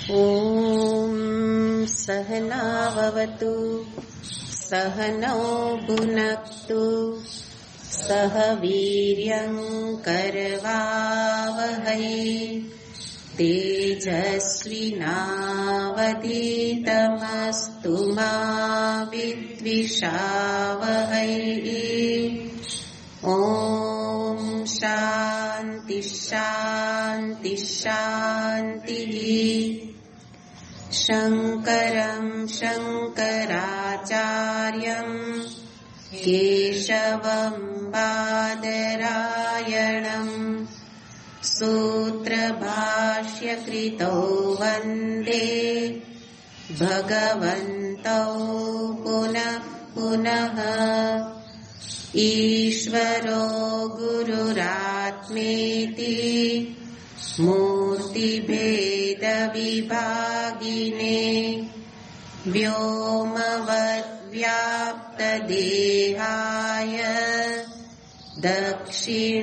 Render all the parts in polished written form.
ॐ सहनाववतु सहनौ भुनक्तु सह वीर्यं करवावहै तेजस्विनावधीतमस्तु मा विद्विषावहै। ॐ शान्ति शान्ति शान्तिः। शङ्करं शङ्कराचार्यं केशवं बादरायणं सूत्रभाष्यकृतौ वन्दे भगवन्तौ पुनः पुनः। ईश्वरो गुरुरात्मेति मूर्तिभेदविभागिने व्योमवद्व्याप्तदेहाय दक्षिणामूर्तये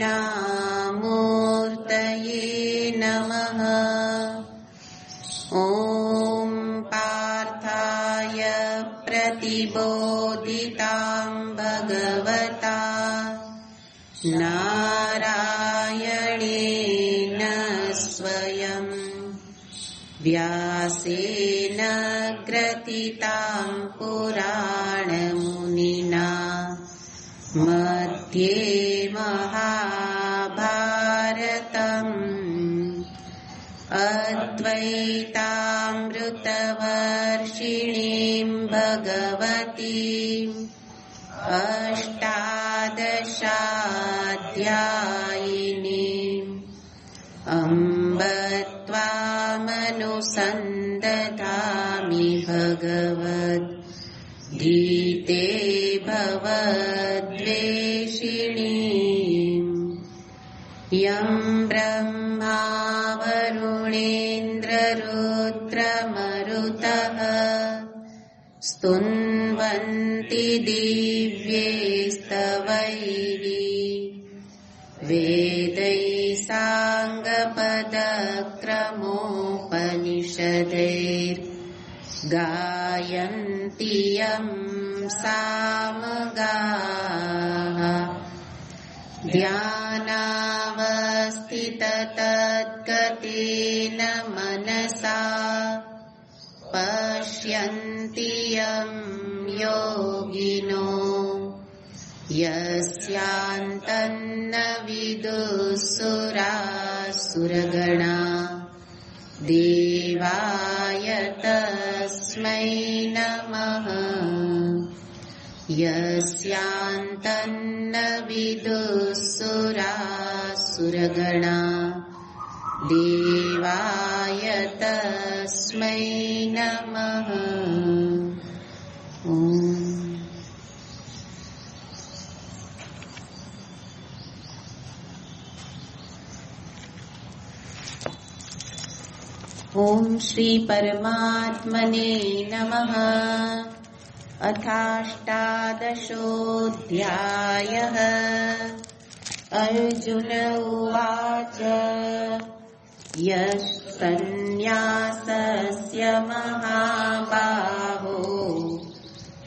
नमः। ॐ पार्थाय प्रतिबोधितां भगवता नारायणेन स्वयं व्यासेन ग्रथितां पुराणमुनिना मध्ये महाभारतम् अद्वैतामृतवर्षिणीं भगवतीम् अष्टादशाध्यायिनीम् अम्ब त्वामनुसन्दधामि भगवद्गीते भवद्वेषिणीम्। यं ब्रह्मा वरुणेन्द्ररुद्रमरुतः स्तुन्वन्ति दिव्यैस्तवैः वेदैः साङ्गपदक्रमोपनिषदैर्गायन्ति यं सामगाः। ध्यानावस्थिततद्गतेन मनसा पश्यन्ति यं योगिनो यस्यान्तन्न विदुःसुरासुरगणा देवाय तस्मै नमः। यस्यान्तन्न विदुःसुरासुरगणा देवाय तस्मै नमः। ॐ श्री परमात्मने नमः। अथाष्टादशोऽध्यायः। अर्जुन उवाच यस्सन्न्यासस्य महाबाहो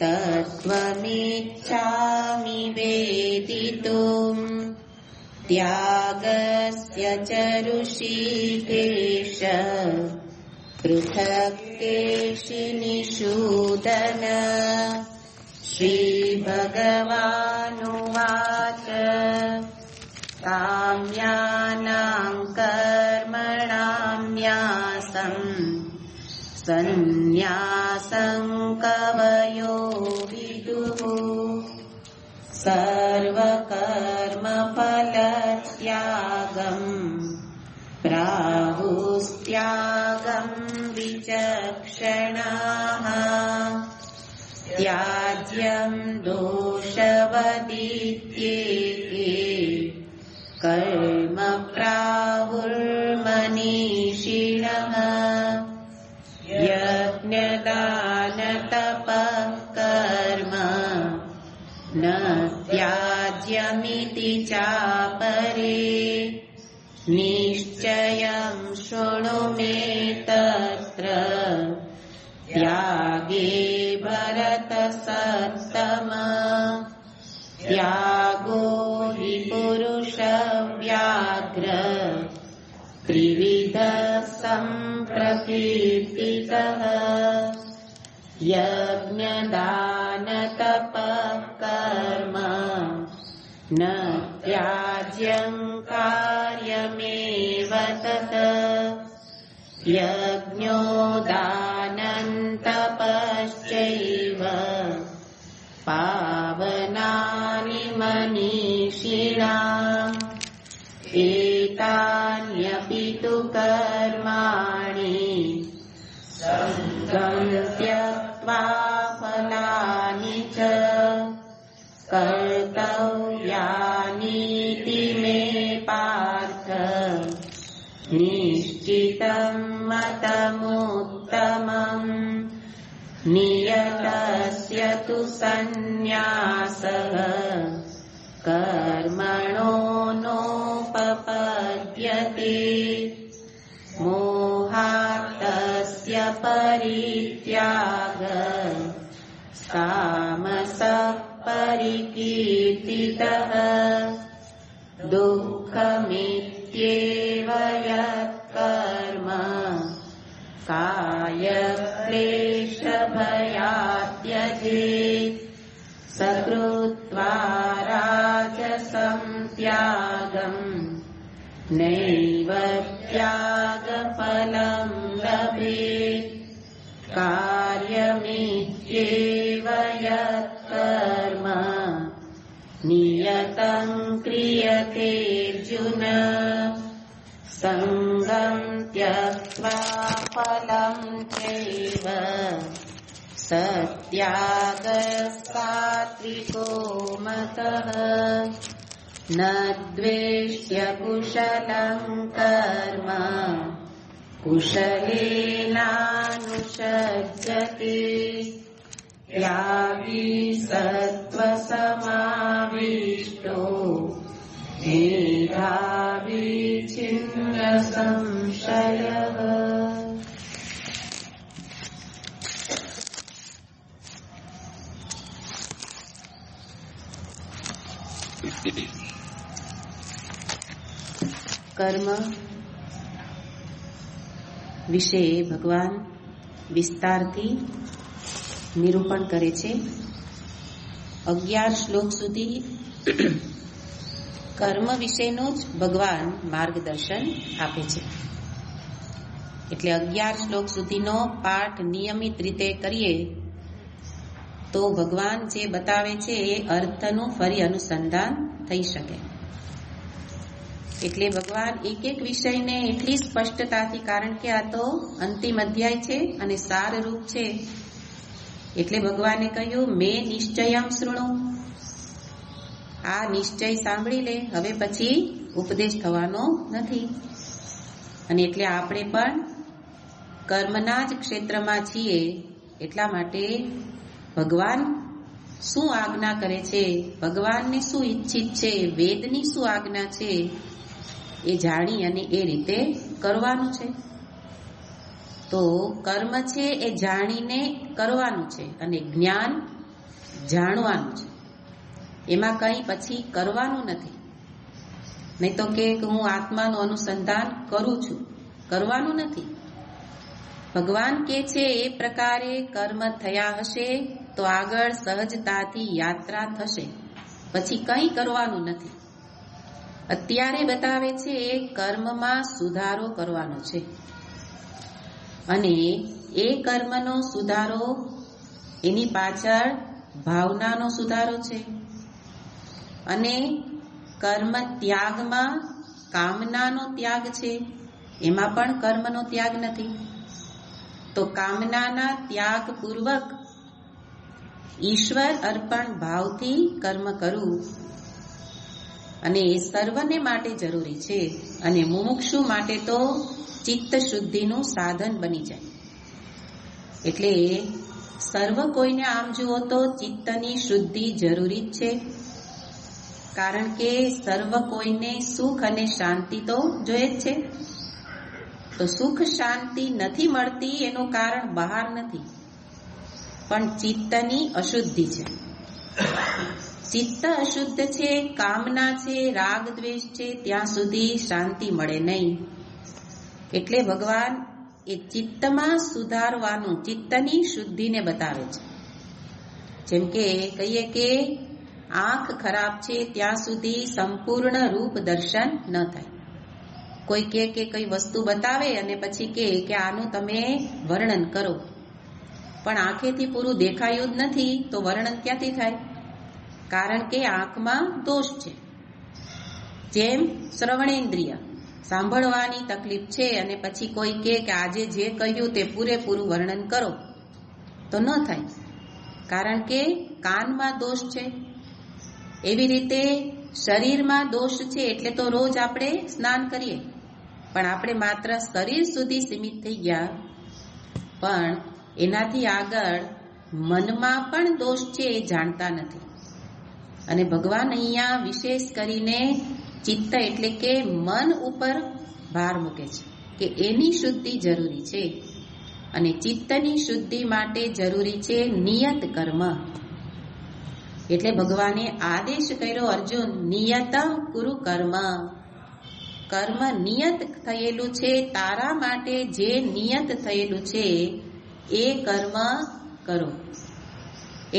तत्त्वमिच्छामि वेदितुम् त्यागस्य च ऋषिकेश पृथक् केशिनिषूदन। श्रीभगवानुवाच काम्यानां कर्मणां न्यासम् सन्न्यासं कवयो विदुः सर्वकर्मफलत्यागम् प्राहुस्त्यागं विचक्षणाः। त्याज्यं दोषवदित्येके कर्म प्राहुर्मनीषिणः। यज्ञदानतपः कर्म न त्याज्यमिति चापरे निश्चयं शृणु मे तत् त्यागे भरत सत्तम त्यागो हि पुरुष व्याघ्र त्रिविध संप्रकीर्तितः यज्ञ दान तपः कर्म न त्याज्यं कार्यमेव तत् यज्ञो दानं तपश्चैव पावनानि मनीषिणाम् एतान्यपि तु कर्माणि सङ्गं त्यक्त्वा फलानि च कर्तव्यानीति मे पार्थ निश्चितं मतमुत्तमम् नियतस्य तु सन्न्यासः कर्मणो नोपपद्यते मोहात्तस्य परित्यागः तामसः परिकीर्तितः दुःखमित्येव यत्कर्म कायक्लेशभयात् त्यजेत् सकृत्वा राजसं त्यागम् नैव त्यागफलं लभेत् कार्यमित्येव यत्कर्म नियतं क्रियतेऽर्जुन सङ्गं त्यक्त्वा फलं चैव सत्यागस्तात्विको मतः न द्वेष्य कुशलं कर्म कुशलेनानुषज्यते त्यागी सत्त्वसमाविष्टो मेधावी छिन्न संशयः। કર્મ વિશે ભગવાન વિસ્તારથી નિરૂપણ કરે છે. 11 શ્લોક સુધી કર્મ વિશેનું જ ભગવાન માર્ગદર્શન આપે છે. એટલે 11 શ્લોક સુધીનો પાઠ નિયમિત રીતે કરીએ તો ભગવાન જે બતાવે છે એ અર્થનું ફરી અનુસંધાન થઈ શકે. એટલે ભગવાન એક એક વિષયને એટલી સ્પષ્ટતાથી, કારણ કે આ તો અંતિમ અધ્યાય છે અને સારરૂપ છે, એટલે ભગવાને કહ્યું મેં નિશ્ચયમ શૃણુ, આ નિશ્ચય સાંભળી લે, હવે પછી ઉપદેશ થવાનો નથી. અને એટલે આપણે પણ કર્મના જ ક્ષેત્રમાં છીએ, એટલા માટે ભગવાન શું આજ્ઞા કરે છે, ભગવાનને શું ઈચ્છિત છે, વેદની શું આજ્ઞા છે, એ જાણી અને એ રીતે કરવાનું છે. તો કર્મ છે એ જાણીને કરવાનું છે અને જ્ઞાન જાણવાનું છે, એમાં કંઈ પછી કરવાનું નથી. નહીં તો કે હું આત્માનું અનુસંધાન કરું છું, કરવાનું નથી. ભગવાન કે છે એ પ્રકારે કર્મ થયા હશે તો આગળ સહજતાથી યાત્રા થશે, પછી કંઈ કરવાનું નથી. અત્યારે બતાવે છે એ કર્મમાં સુધારો કરવાનો છે અને એ કર્મનો સુધારો, એની પાછળ ભાવનાનો સુધારો છે. અને કર્મ ત્યાગમાં કામનાનો ત્યાગ છે, એમાં પણ કર્મનો ત્યાગ નથી. તો કામનાના ત્યાગ પૂર્વક ઈશ્વર અર્પણ ભાવથી કર્મ કરવું, અને એ સર્વને માટે જરૂરી છે. અને મુમુક્ષુ માટે તો ચિત્ત શુદ્ધિનું સાધન બની જાય. એટલે સર્વ કોઈને આમ જુઓ તો ચિત્તની શુદ્ધિ જરૂરી જ છે, કારણ કે સર્વ કોઈને સુખ અને શાંતિ તો જોઈએ જ છે. તો સુખ શાંતિ નથી મળતી એનું કારણ બહાર નથી, પણ ચિત્તની અશુદ્ધિ છે. ચિત્ત અશુદ્ધ છે, કામના છે, રાગ દ્વેષ છે, ત્યાં સુધી શાંતિ મળે નહીં. એટલે ભગવાન એ ચિત્તમાં સુધારવાનું, ચિત્તની શુદ્ધિને બતાવે છે. જેમ કે કહીએ કે આંખ ખરાબ છે ત્યાં સુધી સંપૂર્ણ રૂપ દર્શન ન થાય. કોઈ કે કઈ વસ્તુ બતાવે અને પછી કે આનું તમે વર્ણન કરો, પણ આંખેથી પૂરું દેખાયું જ નથી તો વર્ણન ક્યાંથી થાય? કારણ કે આંખમાં દોષ છે. જેમ શ્રવણેન્દ્રિય, સાંભળવાની તકલીફ છે અને પછી કોઈ કે આજે જે કહ્યું તે પૂરેપૂરું વર્ણન કરો, તો ન થાય, કારણ કે કાનમાં દોષ છે. એવી રીતે શરીરમાં દોષ છે એટલે તો રોજ આપણે સ્નાન કરીએ, પણ આપણે માત્ર શરીર સુધી સીમિત થઈ ગયા, પણ એનાથી આગળ મનમાં પણ દોષ છે એ જાણતા નથી. અને ભગવાન અહીંયા વિશેષ કરીને ચિત્ત એટલે કે મન ઉપર ભાર મૂકે છે કે એની શુદ્ધિ જરૂરી છે. અને ચિત્તની શુદ્ધિ માટે જરૂરી છે નિયત કર્મ. એટલે ભગવાને આદેશ કર્યો, અર્જુન નિયતમ કુરુ કર્મ. કર્મ નિયત થયેલું છે, તારા માટે જે નિયત થયેલું છે એ કર્મ કરો.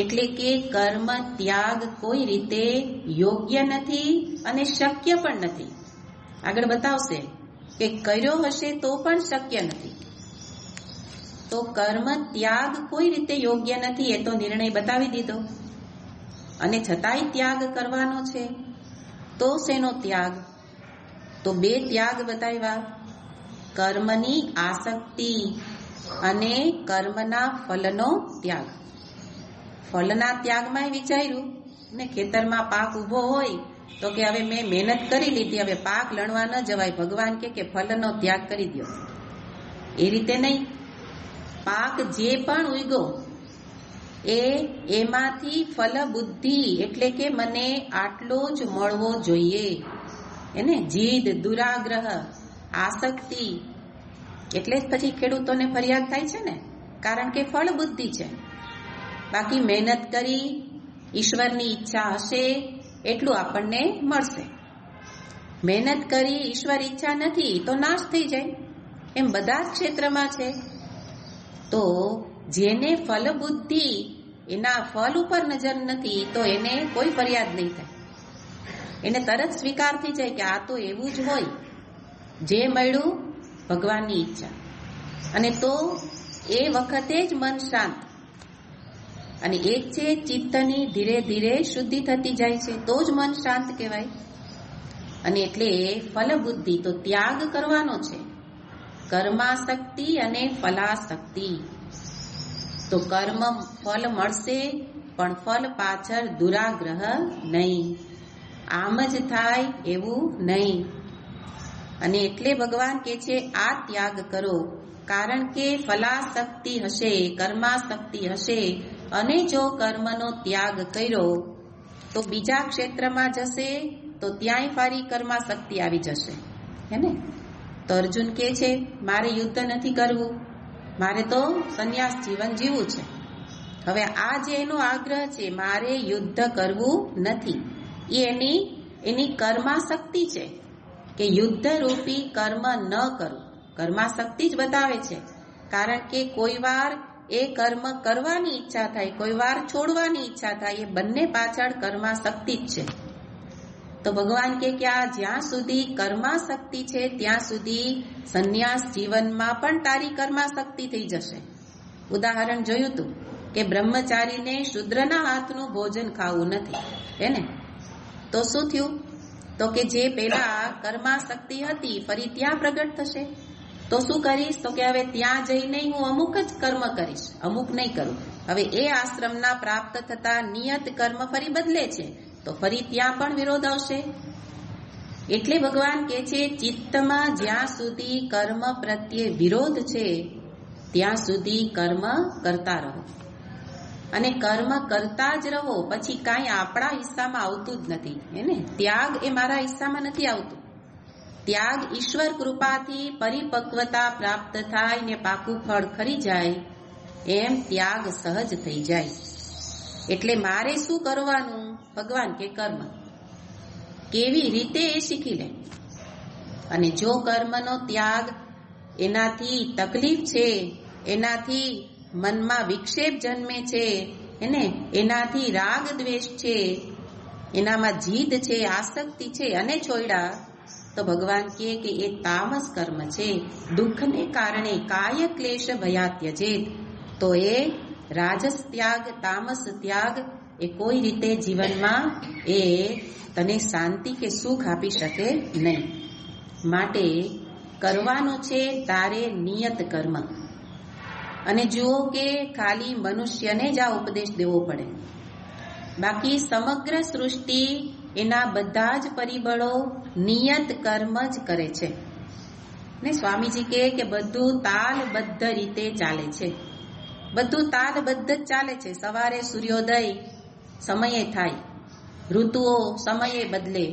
એટલે કે કર્મ ત્યાગ કોઈ રીતે યોગ્ય નથી અને શક્ય પણ નથી. આગળ બતાવશે કે કર્યો હશે તો પણ શક્ય નથી. તો કર્મ ત્યાગ કોઈ રીતે યોગ્ય નથી એ તો નિર્ણય બતાવી દીધો, અને છતાંય ત્યાગ કરવાનો છે. તો શેનો ત્યાગ? તો બે ત્યાગ બતાવ્યા, કર્મની આસક્તિ અને કર્મના ફલનો ત્યાગ. ફલના ત્યાગમાં વિચાર્યું ને, ખેતરમાં પાક ઉભો હોય તો કે હવે મેં મહેનત કરી લીધી, હવે પાક લણવા ન જવાય. ભગવાન કે ફલનો ત્યાગ કરી દો. એ રીતે નહીં. પાક જે પણ ઉગ્યો એમાંથી ફલ બુદ્ધિ એટલે કે મને આટલો જ મળવો જોઈએ, એને જીદ, દુરાગ્રહ, આસક્તિ. એટલે જ પછી ખેડૂતોને ફરિયાદ થાય છે ને, કારણ કે ફળ બુદ્ધિ છે. બાકી મહેનત કરી ઈશ્વરની ઈચ્છા હશે એટલું આપણને મળશે. મહેનત કરી ઈશ્વર ઈચ્છા નથી તો નાશ થઈ જાય. એમ બધા જ ક્ષેત્રમાં છે. તો જેને ફલ બુદ્ધિ, એના ફલ ઉપર નજર નથી, તો એને કોઈ ફરિયાદ નહીં થાય. એને તરત સ્વીકાર થઈ જાય કે આ તો એવું જ હોય, જે મળ્યું ભગવાનની ઈચ્છા. અને તો એ વખતે જ મન શાંત. અને એક છે ચિત્તની ધીરે ધીરે શુદ્ધિ થતી જાય છે, તો જ મન શાંત કહેવાય. અને એટલે ફલ બુદ્ધિ તો ત્યાગ કરવાનો છે, કર્માસક્તિ અને ફલાસક્તિ. તો કર્મ ફલ મળશે, પણ ફલ પાછળ દુરાગ્રહ નહીં, આમ જ થાય એવું નહીં. અને એટલે ભગવાન કહે છે આ ત્યાગ કરો, કારણ કે ફલાસક્તિ હશે, કર્માસક્તિ હશે, અને જો કર્મનો ત્યાગ કર્યો તો બીજા ક્ષેત્રમાં જશે તો ત્યાંય ફરી કર્માસક્તિ આવી જશે, હે ને? તો અર્જુન કહે છે મારે યુદ્ધ નથી કરવું, મારે તો સંન્યાસ જીવન જીવવું છે. હવે આ જે એનો આગ્રહ છે, મારે યુદ્ધ કરવું નથી, એ એની કર્માસક્તિ છે કે યુદ્ધ રૂપી કર્મ ન કરું. કર્માસક્તિ જ બતાવે છે, કારણ કે કોઈ વાર એ કર્મ કરવાની ઈચ્છા થાય, કોઈ વાર છોડવાની ઈચ્છા થાય, એ બંને પાછળ કર્માસક્તિ જ છે. તો ભગવાન કે આ જ્યાં સુધી કર્માસક્તિ છે ત્યાં સુધી સંન્યાસ જીવનમાં પણ તારી કર્માસક્તિ થઈ જશે. ઉદાહરણ જોયું હતું કે બ્રહ્મચારીને શુદ્રના હાથનું ભોજન ખાવું નથી, હે ને? તો શું થયું? તો કે જે પેલા કર્માસક્તિ હતી ફરી ત્યાં પ્રગટ થશે. તો શું કરીશ? તો કે હવે ત્યાં જઈને હું અમુક જ કર્મ કરીશ, અમુક નહીં કરું. હવે એ આશ્રમના પ્રાપ્ત થતા નિયત કર્મ ફરી બદલે છે, તો ફરી ત્યાં પણ વિરોધ આવશે. એટલે ભગવાન કહે છે ચિત્તમાં જ્યાં સુધી કર્મ પ્રત્યે વિરોધ છે ત્યાં સુધી કર્મ કરતા રહો, અને કર્મ કરતા જ રહો. પછી કાંઈ આપણા હિસ્સામાં આવતું જ નથી, હે ને? ત્યાગ એ મારા હિસ્સામાં નથી આવતું. ત્યાગ ઈશ્વર કૃપાથી પરિપક્વતા પ્રાપ્ત થાય ને પાકું ફળ ખરી જાય એમ ત્યાગ સહજ થઈ જાય. એટલે મારે શું કરવાનું? ભગવાન કે કર્મ. કેવી રીતે એ શીખી લે. અને જો કર્મનો ત્યાગ એનાથી તકલીફ છે, એનાથી મનમાં વિક્ષેપ જન્મે છે, એનાથી રાગ દ્વેષ છે, એનામાં જીદ છે, આસક્તિ છે અને છોડ્યા તો ભગવાન કહે કે એ તામસ કર્મ છે. દુઃખને કારણે કાય ક્લેશ ભયાત્યજેત. તો એ રાજસ ત્યાગ, તામસ ત્યાગ એ કોઈ રીતે જીવનમાં એ તને શાંતિ કે સુખ આપી શકે નહીં. માટે કરવાનું છે તારે નિયત કર્મ. અને જુઓ કે ખાલી મનુષ્યને જ આ ઉપદેશ દેવો પડે, બાકી સમગ્ર સૃષ્ટિ એના બધા જ પરિબળો નિયત કર્મ જ કરે છે. ને સ્વામીજી કહે કે બધું તાલબદ્ધ રીતે ચાલે છે. બધું તાલબદ્ધ જ ચાલે છે. સવારે સૂર્યોદય સમયે થાય, ઋતુઓ સમયે બદલે,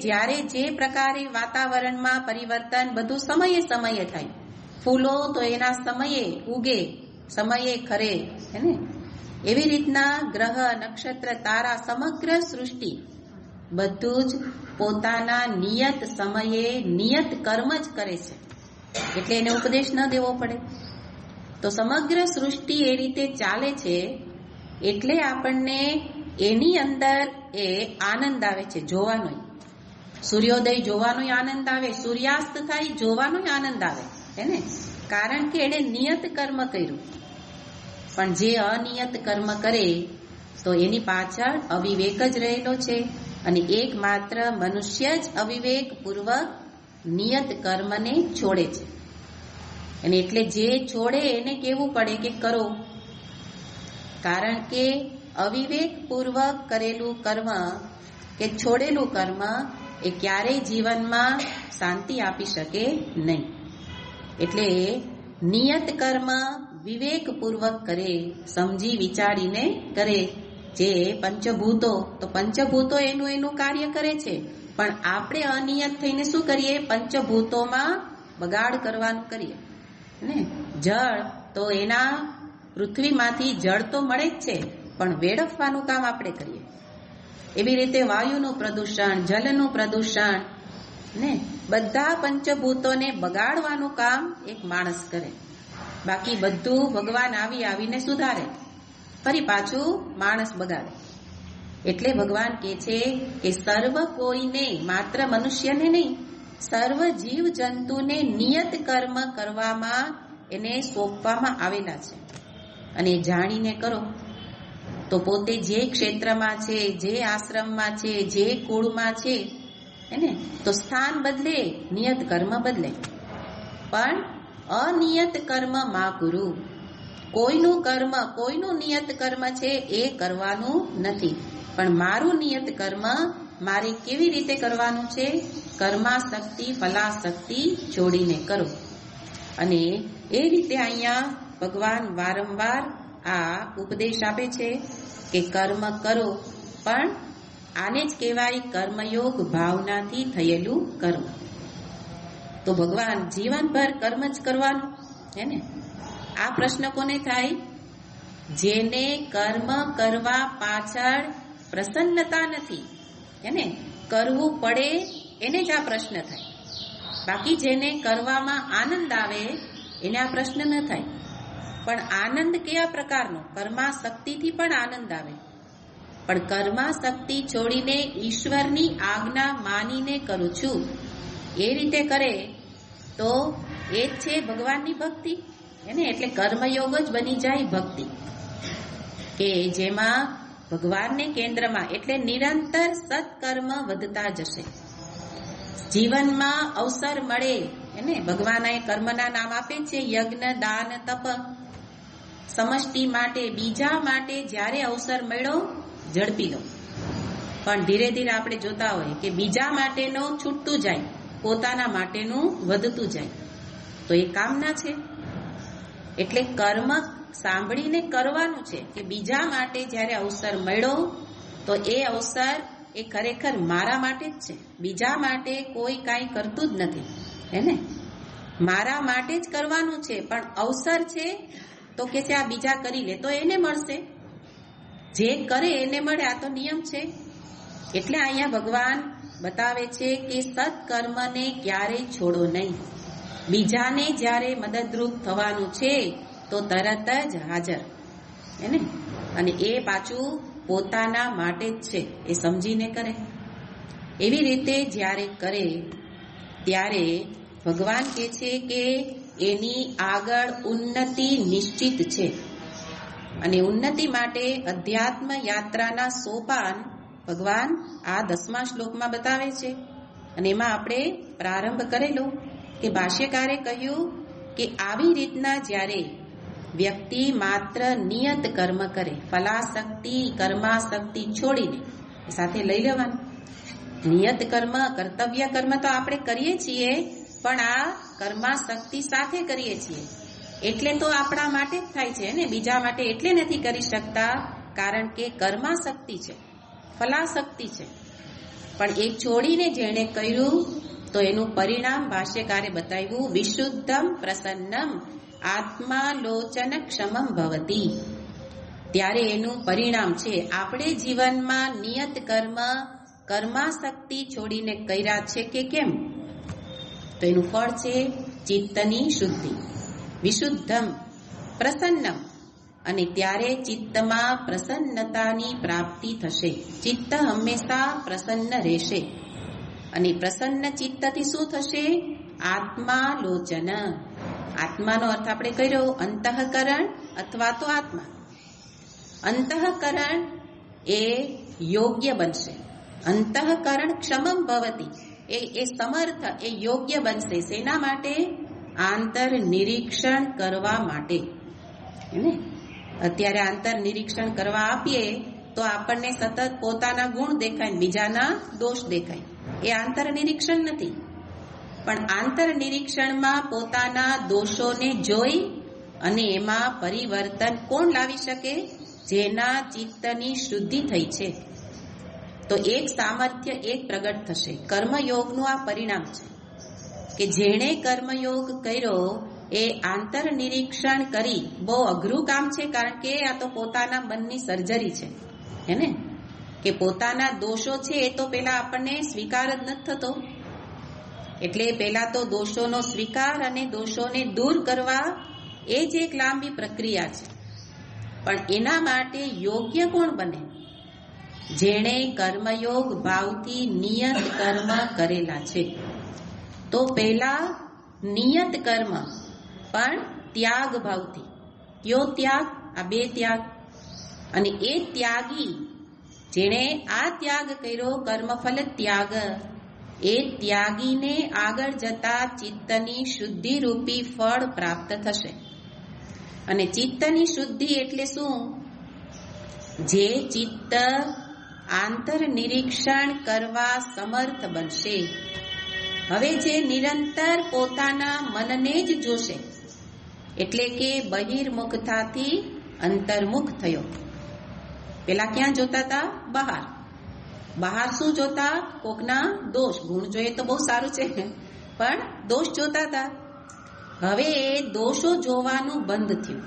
જ્યારે જે પ્રકારે વાતાવરણમાં પરિવર્તન બધું સમયે સમયે થાય. ફૂલો તો એના સમયે ઉગે, સમયે ખરે, એવી રીતના ગ્રહ, નક્ષત્ર, તારા, સમગ્ર સૃષ્ટિ બધું જ પોતાના નિયત સમયે નિયત કર્મ જ કરે છે. એટલે એને ઉપદેશ ન દેવો પડે. તો સમગ્ર સૃષ્ટિ એ રીતે ચાલે છે એટલે આપણને એની અંદર એ આનંદ આવે છે જોવાનો. સૂર્યોદય જોવાનો આનંદ આવે, સૂર્યાસ્ત થાય જોવાનો આનંદ આવે, કારણ કે એને નિયત કર્મ કર્યું. પણ જે અનિયત કર્મ કરે તો એની પાછળ અવિવેક જ રહેલો છે. અને એકમાત્ર મનુષ્ય જ અવિવેક પૂર્વક નિયત કર્મને છોડે છે. અને એટલે જે છોડે એને કહેવું પડે કે કરો, કારણ કે અવિવેક પૂર્વક કરેલું કર્મ કે છોડેલું કર્મ એ ક્યારેય જીવનમાં શાંતિ આપી શકે નહીં. એટલે નિયત કર્મ વિવેકપૂર્વક કરે, સમજી વિચારીને કરે. જે પંચભૂતો, તો પંચભૂતો એનું કાર્ય કરે છે, પણ આપણે અનિયત થઈને શું કરીએ? પંચભૂતોમાં બગાડ કરવાનું કરીએ ને. જળ તો એના પૃથ્વીમાંથી જળ તો મળે જ છે, પણ વેડફવાનું કામ આપણે કરીએ. એવી રીતે વાયુનું પ્રદૂષણ, જલનું પ્રદૂષણ ને બધા પંચભૂતોને બગાડવાનું કામ એક માણસ કરે. બાકી બધું ભગવાન આવીને સુધારે, ફરી પાછું માણસ બગાડે. એટલે ભગવાન કહે છે કે સર્વ કોઈને, માત્ર મનુષ્યને નહીં, સર્વ જીવ જંતુને નિયત કર્મ કરવામાં એને સોંપવામાં આવેલા છે. અને જાણીને કરો તો પોતે જે ક્ષેત્રમાં છે, જે આશ્રમમાં છે, જે કુળમાં છે, તો સ્થાન બદલે, નિયત કર્મ બદલે. પણ અનિયત કર્મ માં ગુરુ. કોઈનું કર્મ, કોઈનું નિયત કર્મ છે એ કરવાનું નથી, પણ મારું નિયત કર્મ મારે કેવી રીતે કરવાનું છે? કર્માશક્તિ, ફલાશક્તિ છોડીને કરો. અને એ રીતે અહીંયા ભગવાન વારંવાર આ ઉપદેશ આપે છે કે કર્મ કરો, પણ આને જ કહેવાય કર્મયોગ, ભાવનાથી થયેલું કર્મ. તો ભગવાન જીવનભર કર્મ જ કરવાનું, આ પ્રશ્ન કોને થાય? જેને કર્મ કરવા પાછળ પ્રસન્નતા નથી, કરવું પડે એને જ આ પ્રશ્ન થાય. બાકી જેને કરવામાં આનંદ આવે એને આ પ્રશ્ન ન થાય. પણ આનંદ કયા પ્રકારનો? કર્માશક્તિથી પણ આનંદ આવે, પણ કર્માશક્તિ છોડીને ઈશ્વરની આજ્ઞા માનીને કરું છું એ રીતે કરે તો એ જ છે ભગવાનની ભક્તિ. એટલે કર્મયોગ જ બની જાય ભક્તિ, કે જેમાં ભગવાનને કેન્દ્રમાં, એટલે નિરંતર સત્કર્મ વધતા જશે. જીવનમાં અવસર મળે, ભગવાન એ કર્મના નામ આપે છે, યજ્ઞ, દાન, તપ. સમષ્ટિ માટે, બીજા માટે જ્યારે અવસર મળ્યો ઝડપી લો. પણ ધીરે ધીરે આપણે જોતા હોય કે બીજા માટેનું છૂટતું જાય, પોતાના માટેનું વધતું જાય. તો એ કામના છે. એટલે કર્મ સાંભળીને કરવાનું છે કે બીજા માટે જ્યારે અવસર મળ્યો તો એ અવસર એ ખરેખર મારા માટે જ છે, બીજા માટે કોઈ કાંઈ કરતું જ નથી, હે ને? મારા માટે જ કરવાનું છે, પણ અવસર છે તો કે છે આ બીજા કરી લે તો એને મળશે, જે કરે એને મળે, આ તો નિયમ છે. એટલે અહીંયા ભગવાન બતાવે છે કે સત્કર્મને ક્યારેય છોડો નહીં. બીજાને જ્યારે મદદરૂપ થવાનું છે તો તરત જ હાજર, હે ને? અને એ પાછું પોતાના માટે જ છે, એ સમજીને કરે. એવી રીતે જ્યારે કરે ત્યારે ભગવાન કહે છે કે એની આગળ ઉન્નતિ નિશ્ચિત છે. અને ઉન્નતિ માટે અધ્યાત્મ યાત્રાના સોપાન ભગવાન આ 10મા શ્લોકમાં બતાવે છે. અને એમાં આપણે પ્રારંભ કરેલો કે ભાષ્યકારે કહ્યું કે આવી રીતના જ્યારે વ્યક્તિ માત્ર નિયત કર્મ કરે, ફલાશક્તિ કર્માશક્તિ છોડીને સાથે લઈ લેવાનું. નિયત કર્મ, કર્તવ્ય કર્મ તો આપણે કરીએ છીએ, પણ આ કર્માશક્તિ સાથે કરીએ છીએ એટલે તો આપણા માટે જ થાય છે ને, બીજા માટે એટલે નથી કરી શકતા કારણ કે કર્માશક્તિ છે, ફલાશક્તિ છે. પણ એ છોડીને જેણે કર્યું તો એનું પરિણામ ભાષ્યકારે બતાવ્યું, વિશુદ્ધમ પ્રસન્નમ આત્માલોચન ક્ષમમ ભવતી. ત્યારે એનું પરિણામ છે આપણે જીવનમાં નિયત કર્મ કર્માશક્તિ છોડીને કર્યા છે કે કેમ, તો એનું ફળ છે ચિત્તની શુદ્ધિ, વિશુદ્ધમ પ્રસન્નમ. અને ત્યારે ચિત્તમાં પ્રસન્નતાની પ્રાપ્તિ થશે, ચિત્ત હંમેશા પ્રસન્ન રહેશે. અને પ્રસન્ન ચિત્તથી શું થશે? આત્માલોચન. આત્માનો અર્થ આપણે કર્યો અંતઃકરણ અથવા તો આત્મા. અંતઃકરણ એ યોગ્ય બનશે, અંતઃકરણ ક્ષમમ ભવતી, એ સમર્થ, એ યોગ્ય બનશે. શેના માટે? આંતર નિરીક્ષણ કરવા માટે, હે? અત્યારે આંતર નિરીક્ષણ કરવા આપીએ તો આપણને સતત પોતાના ગુણ દેખાય, બીજાના દોષ દેખાય. એ આંતર નિરીક્ષણ નથી. પણ આંતર નિરીક્ષણમાં પોતાના દોષોને જોઈ અને એમાં પરિવર્તન કોણ લાવી શકે? જેના ચિત્તની શુદ્ધિ થઈ છે. તો એક સામર્થ્ય એક પ્રગટ થશે. કર્મયોગનું આ પરિણામ છે કે જેણે કર્મયોગ કર્યો એ આંતર નિરીક્ષણ કરી, બહુ અઘરું કામ છે કારણ કે આ તો પોતાના મનની સર્જરી છે, હે ને? કે પોતાના દોષો છે એ તો પેલા આપણને સ્વીકાર જ નથી થતો. એટલે પેલા તો દોષોનો સ્વીકાર અને દોષોને દૂર કરવા એ જ એક લાંબી પ્રક્રિયા છે. પણ એના માટે યોગ્ય કોણ બને? જેણે કર્મયોગ ભાવથી નિયત કર્મ કરેલા છે. તો પેલા નિયત કર્મ પણ ત્યાગ ભાવથી. કયો ત્યાગ? આ બે ત્યાગ. અને એ ત્યાગી જેણે આ ત્યાગ કર્યો, કર્મફલ ત્યાગ, એ ત્યાગીને આગળ જતા ચિત્તની શુદ્ધિ રૂપી ફળ પ્રાપ્ત થશે. અને ચિત્તની શુદ્ધિ એટલે શું? જે ચિત્ત આંતર નિરીક્ષણ કરવા સમર્થ બનશે. હવે જે નિરંતર પોતાના મનને જ જોશે, એટલે કે બહિર્મુખતાથી અંતર્મુખ થયો. પેલા ક્યાં જોતા હતા? બહાર. બહાર શું જોતા? કોકના દોષ. ગુણ જોઈએ તો બહુ સારું છે, પણ દોષ જોતા હતા. હવે એ દોષો જોવાનું બંધ થયું.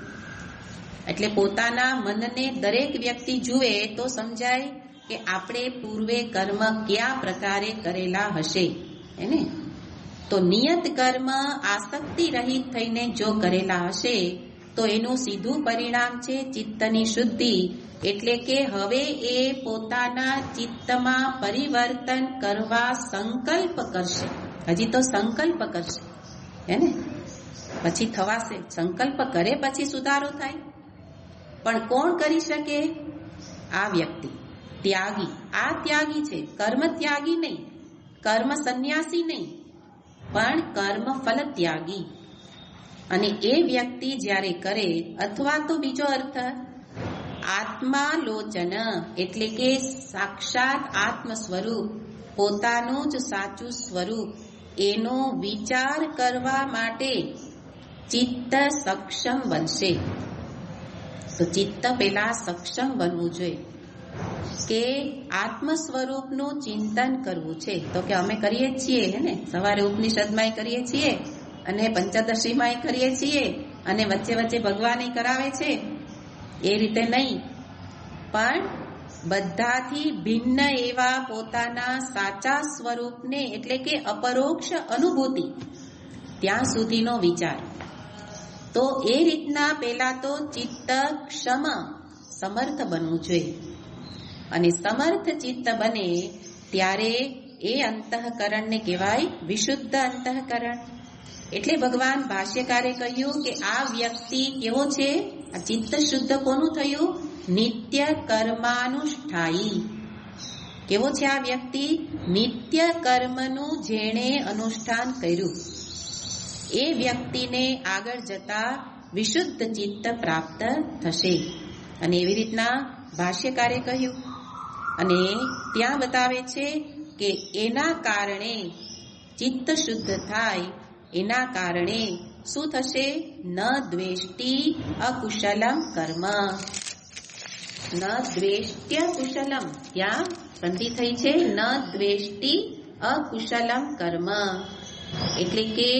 એટલે પોતાના મનને દરેક વ્યક્તિ જુએ તો સમજાય કે આપણે પૂર્વે કર્મ કયા પ્રકારે કરેલા હશે, એને? તો નિયત કર્મ આસક્તિ રહિત થઈને જો કરેલા હશે તો એનું સીધું પરિણામ છે ચિત્તની શુદ્ધિ. એટલે કે હવે એ પોતાના ચિત્તમાં પરિવર્તન કરવા સંકલ્પ કરશે. હજી તો સંકલ્પ કરશે, હે ને? પછી થવાશે. સંકલ્પ કરે પછી સુધારો થાય. પણ કોણ કરી શકે? આ વ્યક્તિ ત્યાગી. આ ત્યાગી છે, કર્મ ત્યાગી નહીં, કર્મ સંન્યાસી નહીં, પણ કર્મ ફલ ત્યાગી. અને એ વ્યક્તિ જ્યારે કરે, અથવા તો બીજો અર્થ આત્માલોચન, એટલે કે સાક્ષાત આત્મ સ્વરૂપ, પોતાનું જ સાચું સ્વરૂપ, એનો વિચાર કરવા માટે ચિત્ત સક્ષમ બનશે. તો ચિત્ત પેલા સક્ષમ બનવું જોઈએ. કે આત્મ સ્વરૂપનું ચિંતન કરવું છે. તો કે અમે કરીએ જ છીએ હે ને, સવારે ઉપનિષદમાંય કરીએ છીએ અને પંચદશીમાંય કરીએ છીએ અને વચ્ચે વચ્ચે ભગવાન કરાવે છે. એ રીતે નહીં, પણ બધાથી ભિન્ન એવા પોતાના સાચા સ્વરૂપને એટલે કે અપરોક્ષ અનુભૂતિ ત્યાં સુધીનો વિચાર. તો એ રીતના પેલા તો ચિત્ત ક્ષમ સમર્થ બનવું જોઈએ અને સમર્થ ચિત્ત બને ત્યારે એ અંતઃકરણને કહેવાય વિશુદ્ધ અંતઃકરણ. એટલે ભગવાન ભાષ્યકારે કહ્યું કે આ વ્યક્તિ કેવો છે, આ ચિત્ત શુદ્ધ કોનું થયું? નિત્ય કર્માનુષ્ઠાયી. કેવો છે આ વ્યક્તિ? નિત્ય કર્મનું જેણે અનુષ્ઠાન કર્યું એ વ્યક્તિને આગળ જતા વિશુદ્ધ ચિત્ત પ્રાપ્ત થશે. અને એવી રીતના ભાષ્યકારે કહ્યું અને ત્યાં બતાવે છે કે એના કારણે ચિત્ત શુદ્ધ થાય, એના કારણે શું થશે? ન દ્વેષ્ટિ અકુશલમ કર્મ. ન દ્વેષ્ટ્ય કુશલમ, ત્યાં સંધિ થઈ છે, ન દ્વેષ્ટિ અકુશલમ કર્મ. એટલે કે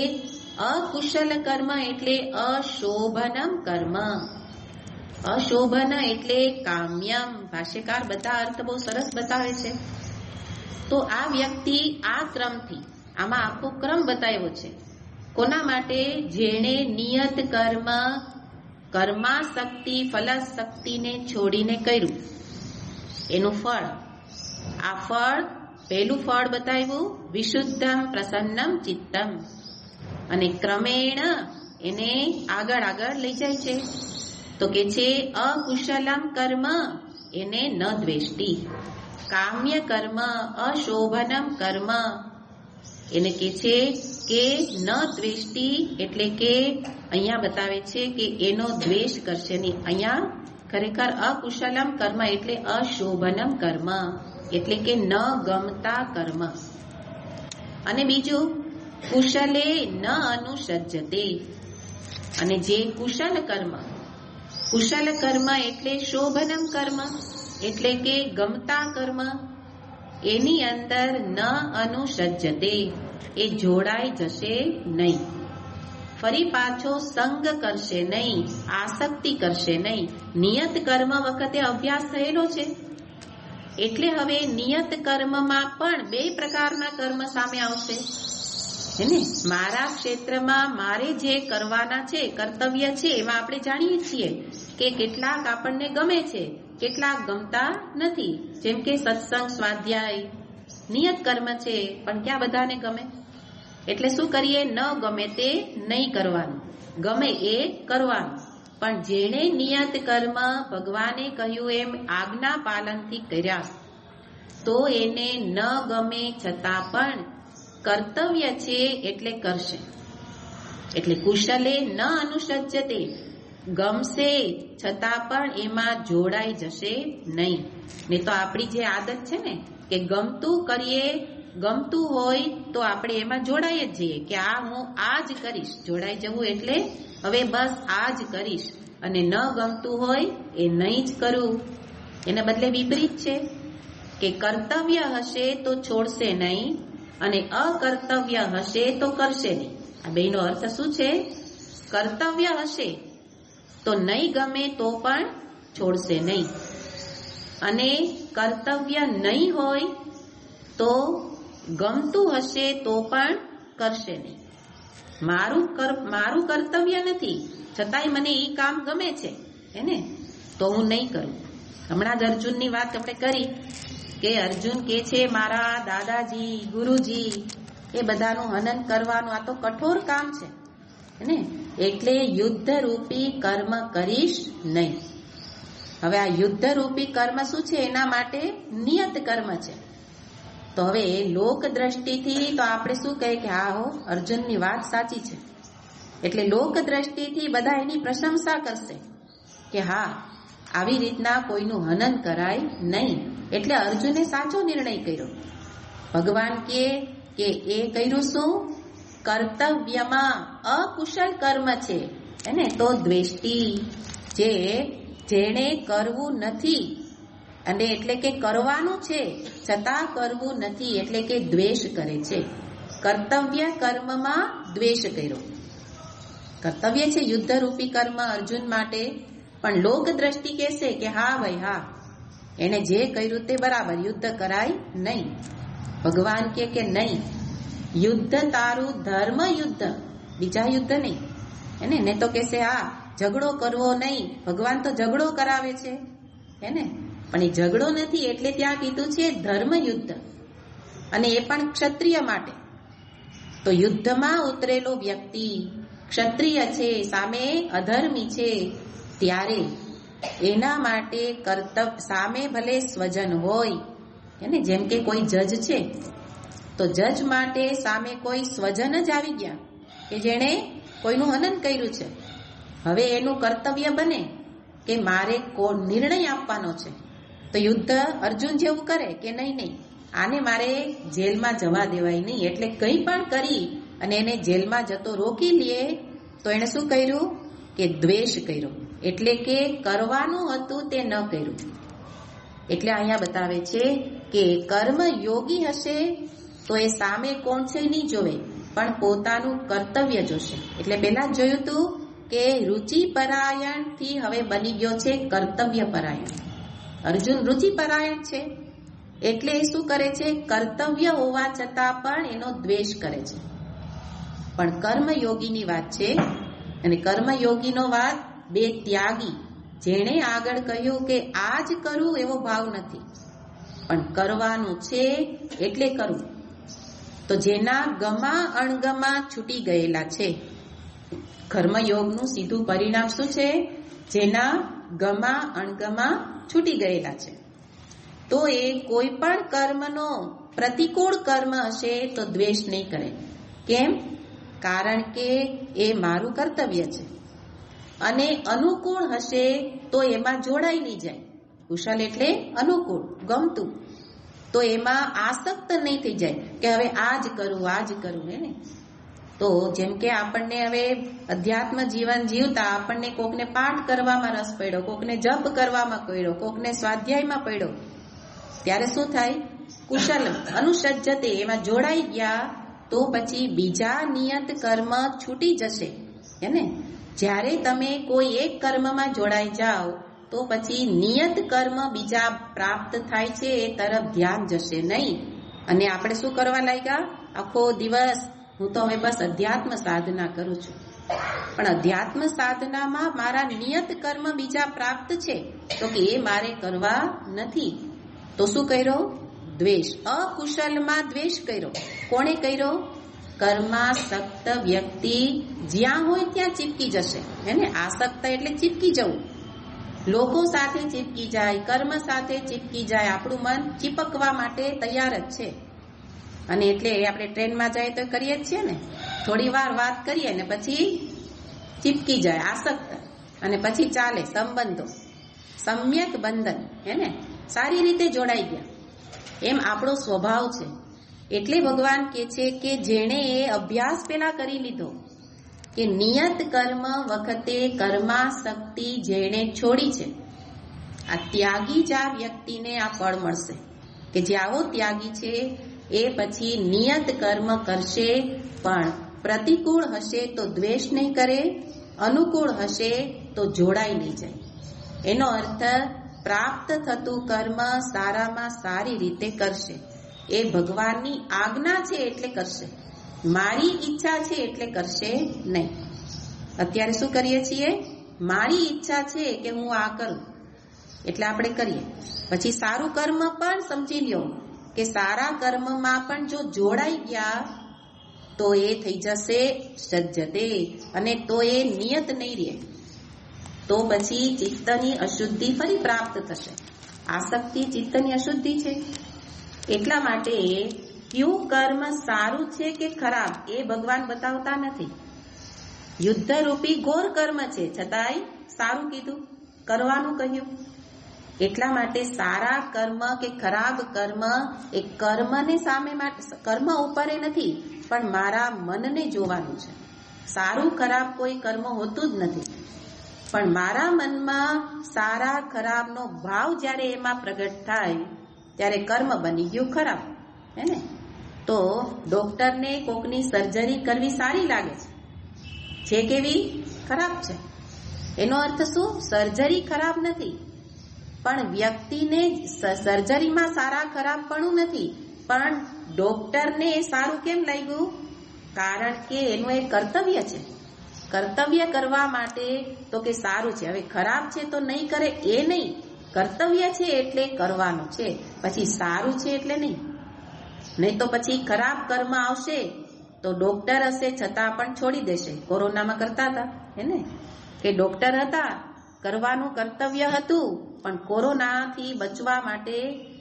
અકુશલ કર્મ એટલે અશોભનમ કર્મ. અશોભન એટલે કામ્યમ. ભાષ્યકાર બધા અર્થ બહુ સરસ બતાવે છે. તો આ વ્યક્તિ આ ક્રમથી, આમાં આખો ક્રમ બતાવ્યો છે. કોના માટે? જેણે નિયત કર્મ કર્માશક્તિ ફલાશક્તિને છોડીને કર્યું એનું ફળ. આ ફળ, પહેલું ફળ બતાવ્યું વિશુદ્ધમ પ્રસન્નમ ચિત્તમ, અને ક્રમેણ એને આગળ આગળ લઈ જાય છે. તો કે છે અકુશલમ કર્મ એને ન દ્વેષ્ટિ, કામ્ય કર્મ અશોભનમ કર્મ એને કે છે કે ન દ્વેષ્ટિ, એટલે કે અહીંયા બતાવે છે કે એનો દ્વેષ કરશે નહીં. અહીંયા ખરેખર અકુશલમ કર્મ એટલે અશોભનમ કર્મ, એટલે કે ન ગમતા કર્મ. અને બીજું કુશલે ન અનુસજ્જતે, અને જે કુશલ કર્મ, કુશલ કર્મ એટલે શોભનમ કર્મ એટલે કે ગમતા કર્મ, એની અંદર ન અનુસજ્જતે, એ જોડાઈ જશે નહીં. ફરી પાછો સંગ કરશે નહીં, આસક્તિ કરશે નહીં. નિયત કર્મ વખતે અભ્યાસ થયેલો છે એટલે હવે નિયત કર્મમાં પણ બે પ્રકારના કર્મ સામે આવશે હે ને. મારા ક્ષેત્રમાં મારે જે કરવાના છે, કર્તવ્ય છે, એમાં આપણે જાણીએ છીએ કે કેટલાક આપણને ગમે છે, કેટલાક ગમતા નથી. જેમ કે સત્સંગ, સ્વાધ્યાય નિયત કર્મ છે, પણ ક્યાં બધાને ગમે? એટલે શું કરીએ? ન ગમે તે નહીં કરવાનું, ગમે એ કરવાનું. પણ જેણે નિયત કર્મ ભગવાને કહ્યું એમ આજ્ઞા પાલનથી કર્યા, તો એને ન ગમે છતાં પણ કર્તવ્ય છે એટલે કરશે. એટલે કુશલે ન અનુસજ્જતે, ગમશે છતાં પણ એમાં જોડાઈ જશે નહીં. ને તો આપણી જે આદત છે ને કે ગમતું કરીએ, ગમતું હોય તો આપણે એમાં જોડાઈ જ જઈએ કે આ હું આ જ કરીશ. જોડાઈ જવું એટલે હવે બસ આ જ કરીશ, અને ન ગમતું હોય એ નહીં જ કરું. એને બદલે વિપરીત છે કે કર્તવ્ય હશે તો છોડશે નહીં અને અકર્તવ્ય હશે તો કરશે નહીં. આ બેનો અર્થ શું છે? કર્તવ્ય હશે તો નહીં ગમે તો પણ છોડશે નહીં, અને કર્તવ્ય નહીં હોય તો ગમતું હશે તો પણ કરશે નહીં. મારું કર્તવ્ય નથી છતાંય મને એ કામ ગમે છે એને, તો હું નહીં કરું. હમણાં જ અર્જુનની વાત આપણે કરી કે અર્જુન કે છે મારા દાદાજી, ગુરુજી એ બધાનું હનન કરવાનું આ તો કઠોર કામ છે ને, એટલે યુદ્ધ રૂપી કર્મ કરીશ નહીં. હવે આ યુદ્ધ રૂપી કર્મ શું છે? એના માટે નિયત કર્મ છે. તો હવે લોક દ્રષ્ટિથી તો આપણે શું કહે કે હા હો, અર્જુનની વાત સાચી છે. એટલે લોક દ્રષ્ટિથી બધા એની પ્રશંસા કરશે કે હા, આવી રીતના કોઈનું હનન કરાય નહીં. એટલે અર્જુને સાચો નિર્ણય કર્યો. ભગવાન કે એ કર્યું શું? કર્તવ્યમાં અકુશલ કર્મ છે એને તો દ્વેષ્ટિ, જેણે કરવું નથી અને એટલે કે કરવાનું છે છતાં કરવું નથી એટલે કે દ્વેષ કરે છે. કર્તવ્ય કર્મમાં દ્વેષ કર્યો. કર્તવ્ય છે યુદ્ધરૂપી કર્મ અર્જુન માટે, પણ લોક દ્રષ્ટિ કહેશે કે હા ભાઈ હા, એને જે કર્યું તે બરાબર, યુદ્ધ કરાય નહીં. ભગવાન કે નહીં, યુદ્ધ તારું ધર્મ યુદ્ધ, બીજા યુદ્ધ નહીં. એને ને તો કહેશે હા ઝઘડો કરવો નહીં, ભગવાન તો ઝઘડો કરાવે છે એને, પણ એ ઝઘડો નથી એટલે ત્યાં કીધું છે ધર્મ યુદ્ધ, અને એ પણ ક્ષત્રિય માટે. તો યુદ્ધમાં ઉતરેલો વ્યક્તિ ક્ષત્રિય છે, સામે અધર્મી છે, ત્યારે એના માટે કર્તવ્ય, સામે ભલે સ્વજન હોય એને, જેમ કે કોઈ જજ છે તો જજ માટે સામે કોઈ સ્વજન જ આવી ગયા કે જેણે કોઈનું હનન કર્યું છે. હવે એનું કર્તવ્ય બને કે મારે નિર્ણય આપવાનો છે, તો યુદ્ધ અર્જુન જેવું કરે કે નહીં, આને મારે જેલમાં જવા દેવાય નહીં, એટલે કંઈ પણ કરી અને એને જેલમાં જતો રોકી લે. તો એને શું કર્યું કે દ્વેષ કર્યો, એટલે કે કરવાનું હતું તે ન કર્યું. એટલે અહીંયા બતાવે છે કે કર્મ યોગી હશે તો એ સામે કોણ છે નહીં જોવે, પણ પોતાનું કર્તવ્ય જોશે. એટલે પહેલા જ જોયું હતું કે રુચિ પરાયણ થી હવે બની ગયો છે કર્તવ્ય પરાયણ. અર્જુન રુચિ પરાયણ છે એટલે એ શું કરે છે, કર્તવ્ય હોવા છતાં પણ એનો દ્વેષ કરે છે. પણ કર્મયોગીની વાત છે, અને કર્મયોગીનો વાત બે ત્યાગી, જેણે આગળ કહ્યું કે આ જ કરું એવો ભાવ નથી, પણ કરવાનું છે એટલે કરવું. તો જેના ગમા અણગમા છૂટી ગયેલા છે, કર્મયોગનું સીધું પરિણામ શું છે, જેના ગમા અણગમા છૂટી ગયેલા છે. તો એ કોઈ પણ કર્મનો પ્રતિકૂળ કર્મ હશે તો દ્વેષ નહીં કરે. કેમ? કારણ કે એ મારું કર્તવ્ય છે. અને અનુકૂળ હશે તો એમાં જોડાઈ નહીં જાય. કુશલ એટલે અનુકૂળ, ગમતું, તો એમાં આસક્ત નહીં થઈ જાય કે હવે આ જ કરું હે ને. તો જેમ કે આપણને હવે અધ્યાત્મ જીવન જીવતા આપણને કોકને પાઠ કરવામાં રસ પડ્યો, કોકને જપ કરવામાં પડ્યો, કોકને સ્વાધ્યાયમાં પડ્યો, ત્યારે શું થાય, કુશલ અનુસજ્જતે, એમાં જોડાઈ ગયા તો પછી બીજા નિયત કર્મ છૂટી જશે હે ને. જ્યારે તમે કોઈ એક કર્મમાં જોડાઈ જાઓ તો પછી નિયત કર્મ બીજા પ્રાપ્ત થાય છે એ તરફ ધ્યાન જશે નહીં. અને આપણે શું કરવા લાગ્યા, આખો દિવસ હું તો હવે બસ અધ્યાત્મ સાધના કરું છું, પણ અધ્યાત્મ સાધનામાં મારા નિયત કર્મ બીજા પ્રાપ્ત છે તો કે એ મારે કરવા નથી. તો શું કર્યો, દ્વેષ. અકુશલમાં દ્વેષ કર્યો. કોણે કર્યો? કર્માસક્ત વ્યક્તિ જ્યાં હોય ત્યાં ચીપકી જશે હે ને. આસક્ત એટલે ચીપકી જવું, લોકો સાથે ચીપકી જાય, કર્મ સાથે ચીપકી જાય. આપણું મન ચીપકવા માટે તૈયાર જ છે. અને એટલે આપણે ટ્રેનમાં જાય તો કરીએ જ છીએ ને, થોડી વાર વાત કરીએ ને પછી ચીપકી જાય આસક્ત, અને પછી ચાલે સંબંધો, સમ્યક બંધન હે ને, સારી રીતે જોડાઈ ગયા. એમ આપણો સ્વભાવ છે. એટલે ભગવાન કહે છે કે જેણે એ અભ્યાસ પેલા કરી લીધો કે નિયત કર્મ વખતે કર્માસક્તિ જેણે છોડી છે, આ ત્યાગી જ આ વ્યક્તિને આ ફળ મળશે. કે જે આવો ત્યાગી છે એ પછી નિયત કર્મ કરશે, પણ પ્રતિકૂળ હશે તો દ્વેષ નહીં કરે, અનુકૂળ હશે તો જોડાઈ નહીં જાય. એનો અર્થ પ્રાપ્ત થતું કર્મ સારામાં સારી રીતે કરશે. એ ભગવાનની આજ્ઞા છે એટલે કરશે, મારી ઈચ્છા છે એટલે કરશે નહીં. અત્યારે શું કરીએ છીએ, મારી ઈચ્છા છે કે હું આ કરું એટલે આપણે કરીએ. પછી સારું કર્મ પણ સમજી લ્યો કે સારા કર્મમાં પણ જો જોડાઈ ગયા તો એ થઈ જશે સજ્જતે, અને તો એ નિયત નહીં રહે. તો પછી ચિત્તની અશુદ્ધિ ફરી પ્રાપ્ત થશે. આસક્તિ ચિત્તની અશુદ્ધિ છે. એટલા માટે કયું કર્મ સારું છે કે ખરાબ એ ભગવાન બતાવતા નથી. યુદ્ધરૂપી ઘોર કર્મ છે છતાંય સારું કીધું, કરવાનું કહ્યું. એટલા માટે સારા કર્મ કે ખરાબ કર્મ એ કર્મને સામે કર્મ ઉપર નથી, પણ મારા મનને જોવાનું છે. સારું ખરાબ કોઈ કર્મ હોતું જ નથી. પણ મારા મનમાં સારા ખરાબનો ભાવ જ્યારે એમાં પ્રગટ થાય ત્યારે કર્મ બની ગયું ખરાબ, હે ને? તો ડોક્ટરને કોકની સર્જરી કરવી સારી લાગે છે કેવી? ખરાબ છે. એનો અર્થ શું? સર્જરી ખરાબ નથી, પણ વ્યક્તિને સર્જરીમાં સારા ખરાબપણું નથી, પણ ડોક્ટરને એ સારું કેમ લાગ્યું? કારણ કે એનું એ કર્તવ્ય છે. કર્તવ્ય કરવા માટે તો કે સારું છે. હવે ખરાબ છે તો નહીં કરે એ નહીં, કર્તવ્ય છે એટલે કરવાનું છે, પછી સારું છે એટલે નહીં તો પછી ખરાબ કર્મ આવશે તો ડોક્ટર હશે છતાં પણ છોડી દેશે. કોરોનામાં કરતા હતા, હે ને? કે ડોક્ટર હતા, કરવાનું કર્તવ્ય હતું, પણ કોરોનાથી બચવા માટે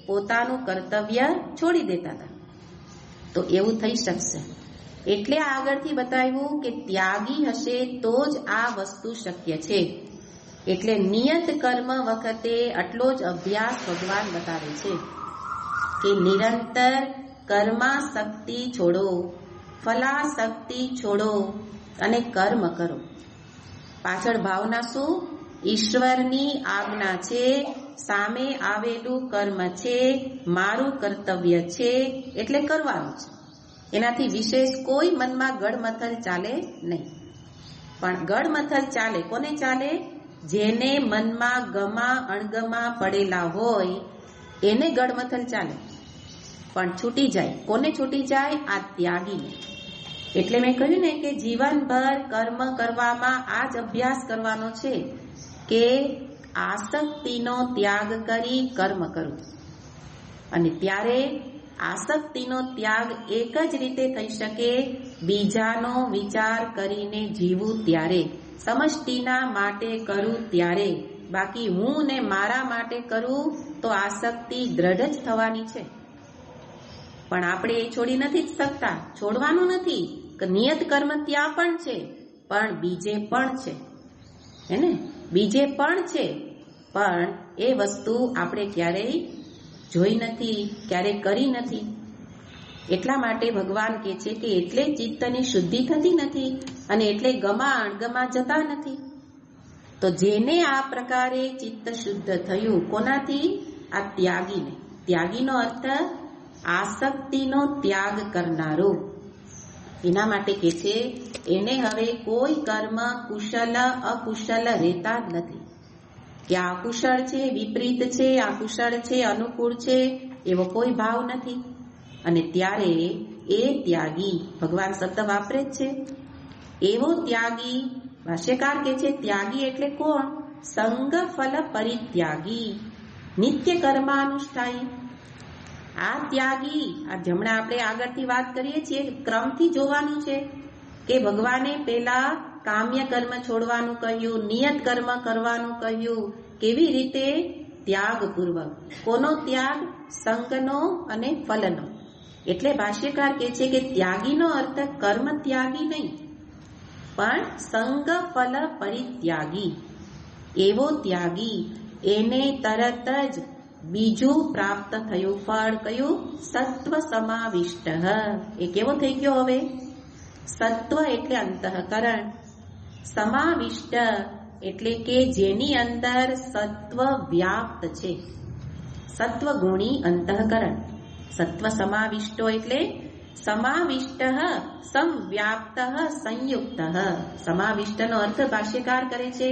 પોતાનું કર્તવ્ય છોડી દેતા હતા. તો એવું થઈ શકશે. એટલે આગળથી બતાવ્યું કે ત્યાગી હશે તો જ આ વસ્તુ શક્ય છે. એટલે નિયત કર્મ વખતે આટલો જ અભ્યાસ ભગવાન બતાવે છે કે નિરંતર કર્માશક્તિ છોડો, ફલાશક્તિ છોડો અને કર્મ કરો. પાછળ ભાવના શું? ઈશ્વરની આજ્ઞા છે, સામે આવેલું કર્મ છે, મારું કર્તવ્ય છે એટલે કરવાનું છે. એનાથી વિશેષ કોઈ મનમાં ગડમથલ ચાલે નહીં. પણ ગડમથલ ચાલે કોને ચાલે? જેને મનમાં ગમા અણગમા પડેલા હોય એને ગડમથલ ચાલે, પણ છૂટી જાય. કોને છૂટી જાય? આ ત્યાગીને. એટલે મેં કહ્યું ને કે જીવનભર કર્મ કરવામાં આ જ અભ્યાસ કરવાનો છે કે આસક્તિનો ત્યાગ કરી કર્મ કરવું. અને ત્યારે આસક્તિનો ત્યાગ એક જ રીતે થઈ શકે, બીજાનો વિચાર કરીને જીવું ત્યારે, સમષ્ટિના માટે કરું ત્યારે. બાકી હું ને મારા માટે કરું તો આસક્તિ દ્રઢ જ થવાની છે. પણ આપણે એ છોડી નથી જ શકતા, છોડવાનું નથી. નિયત કર્મ ત્યાં પણ છે, પણ બીજે પણ છે, હે ને? બીજે પણ છે, પણ એ વસ્તુ આપણે ક્યારેય જોઈ નથી, ક્યારેય કરી નથી. એટલા માટે ભગવાન કહે છે કે એટલે ચિત્તની શુદ્ધિ થતી નથી અને એટલે ગમા અણગમા જતા નથી. તો જેને આ પ્રકારે ચિત્ત શુદ્ધ થયું, કોનાથી? આ ત્યાગીને. ત્યાગીનો અર્થ આસક્તિનો ત્યાગ કરનારો. એના માટે કહે છે એને હવે કોઈ કર્મ કુશલ અકુશલ રહેતા જ નથી, કે આ કુશળ છે, વિપરીત છે, આ કુશળ છે, અનુકૂળ છે, એવો કોઈ ભાવ નથી. અને ત્યારે એ ત્યાગી, ભગવાન શબ્દ વાપરે જ છે, એવો ત્યાગી. ભાષ્યકાર કહે છે ત્યાગી એટલે કોણ? સંગ ફલ પરિત્યાગી, નિત્ય કર્માનુષ્ઠાયી. આ ત્યાગી, આ હમણાં આપણે આગળથી વાત કરીએ છીએ, ક્રમથી જોવાનું છે કે ભગવાને પેલા કામ્ય કર્મ છોડવાનું કહ્યું, નિયત કર્મ કરવાનું કહ્યું. કેવી રીતે? ત્યાગપૂર્વક. કોનો ત્યાગ? સંગનો અને ફલનો. એટલે ભાષ્યકાર કહે છે કે ત્યાગીનો અર્થ કર્મ ત્યાગી નહીં, પણ સંગ ફલ પરિત્યાગી. એવો ત્યાગી, એને તરત જ બીજું પ્રાપ્ત થયું ફળ. કયું? સત્વ સમાવિષ્ટ. એ કેવો થઈ ગયો હવે? સત્વ એટલે અંતઃકરણ, સમાવિષ્ટ એટલે કે જેની અંદર સત્વ વ્યાપ્ત છે, સત્વ ગુણી અંતઃકરણ. સત્વ સમાવિષ્ટો એટલે સમાવિષ્ટ સંવ્યાપ્ત સંયુક્ત. સમાવિષ્ટનો અર્થ ભાષ્યકાર કરે છે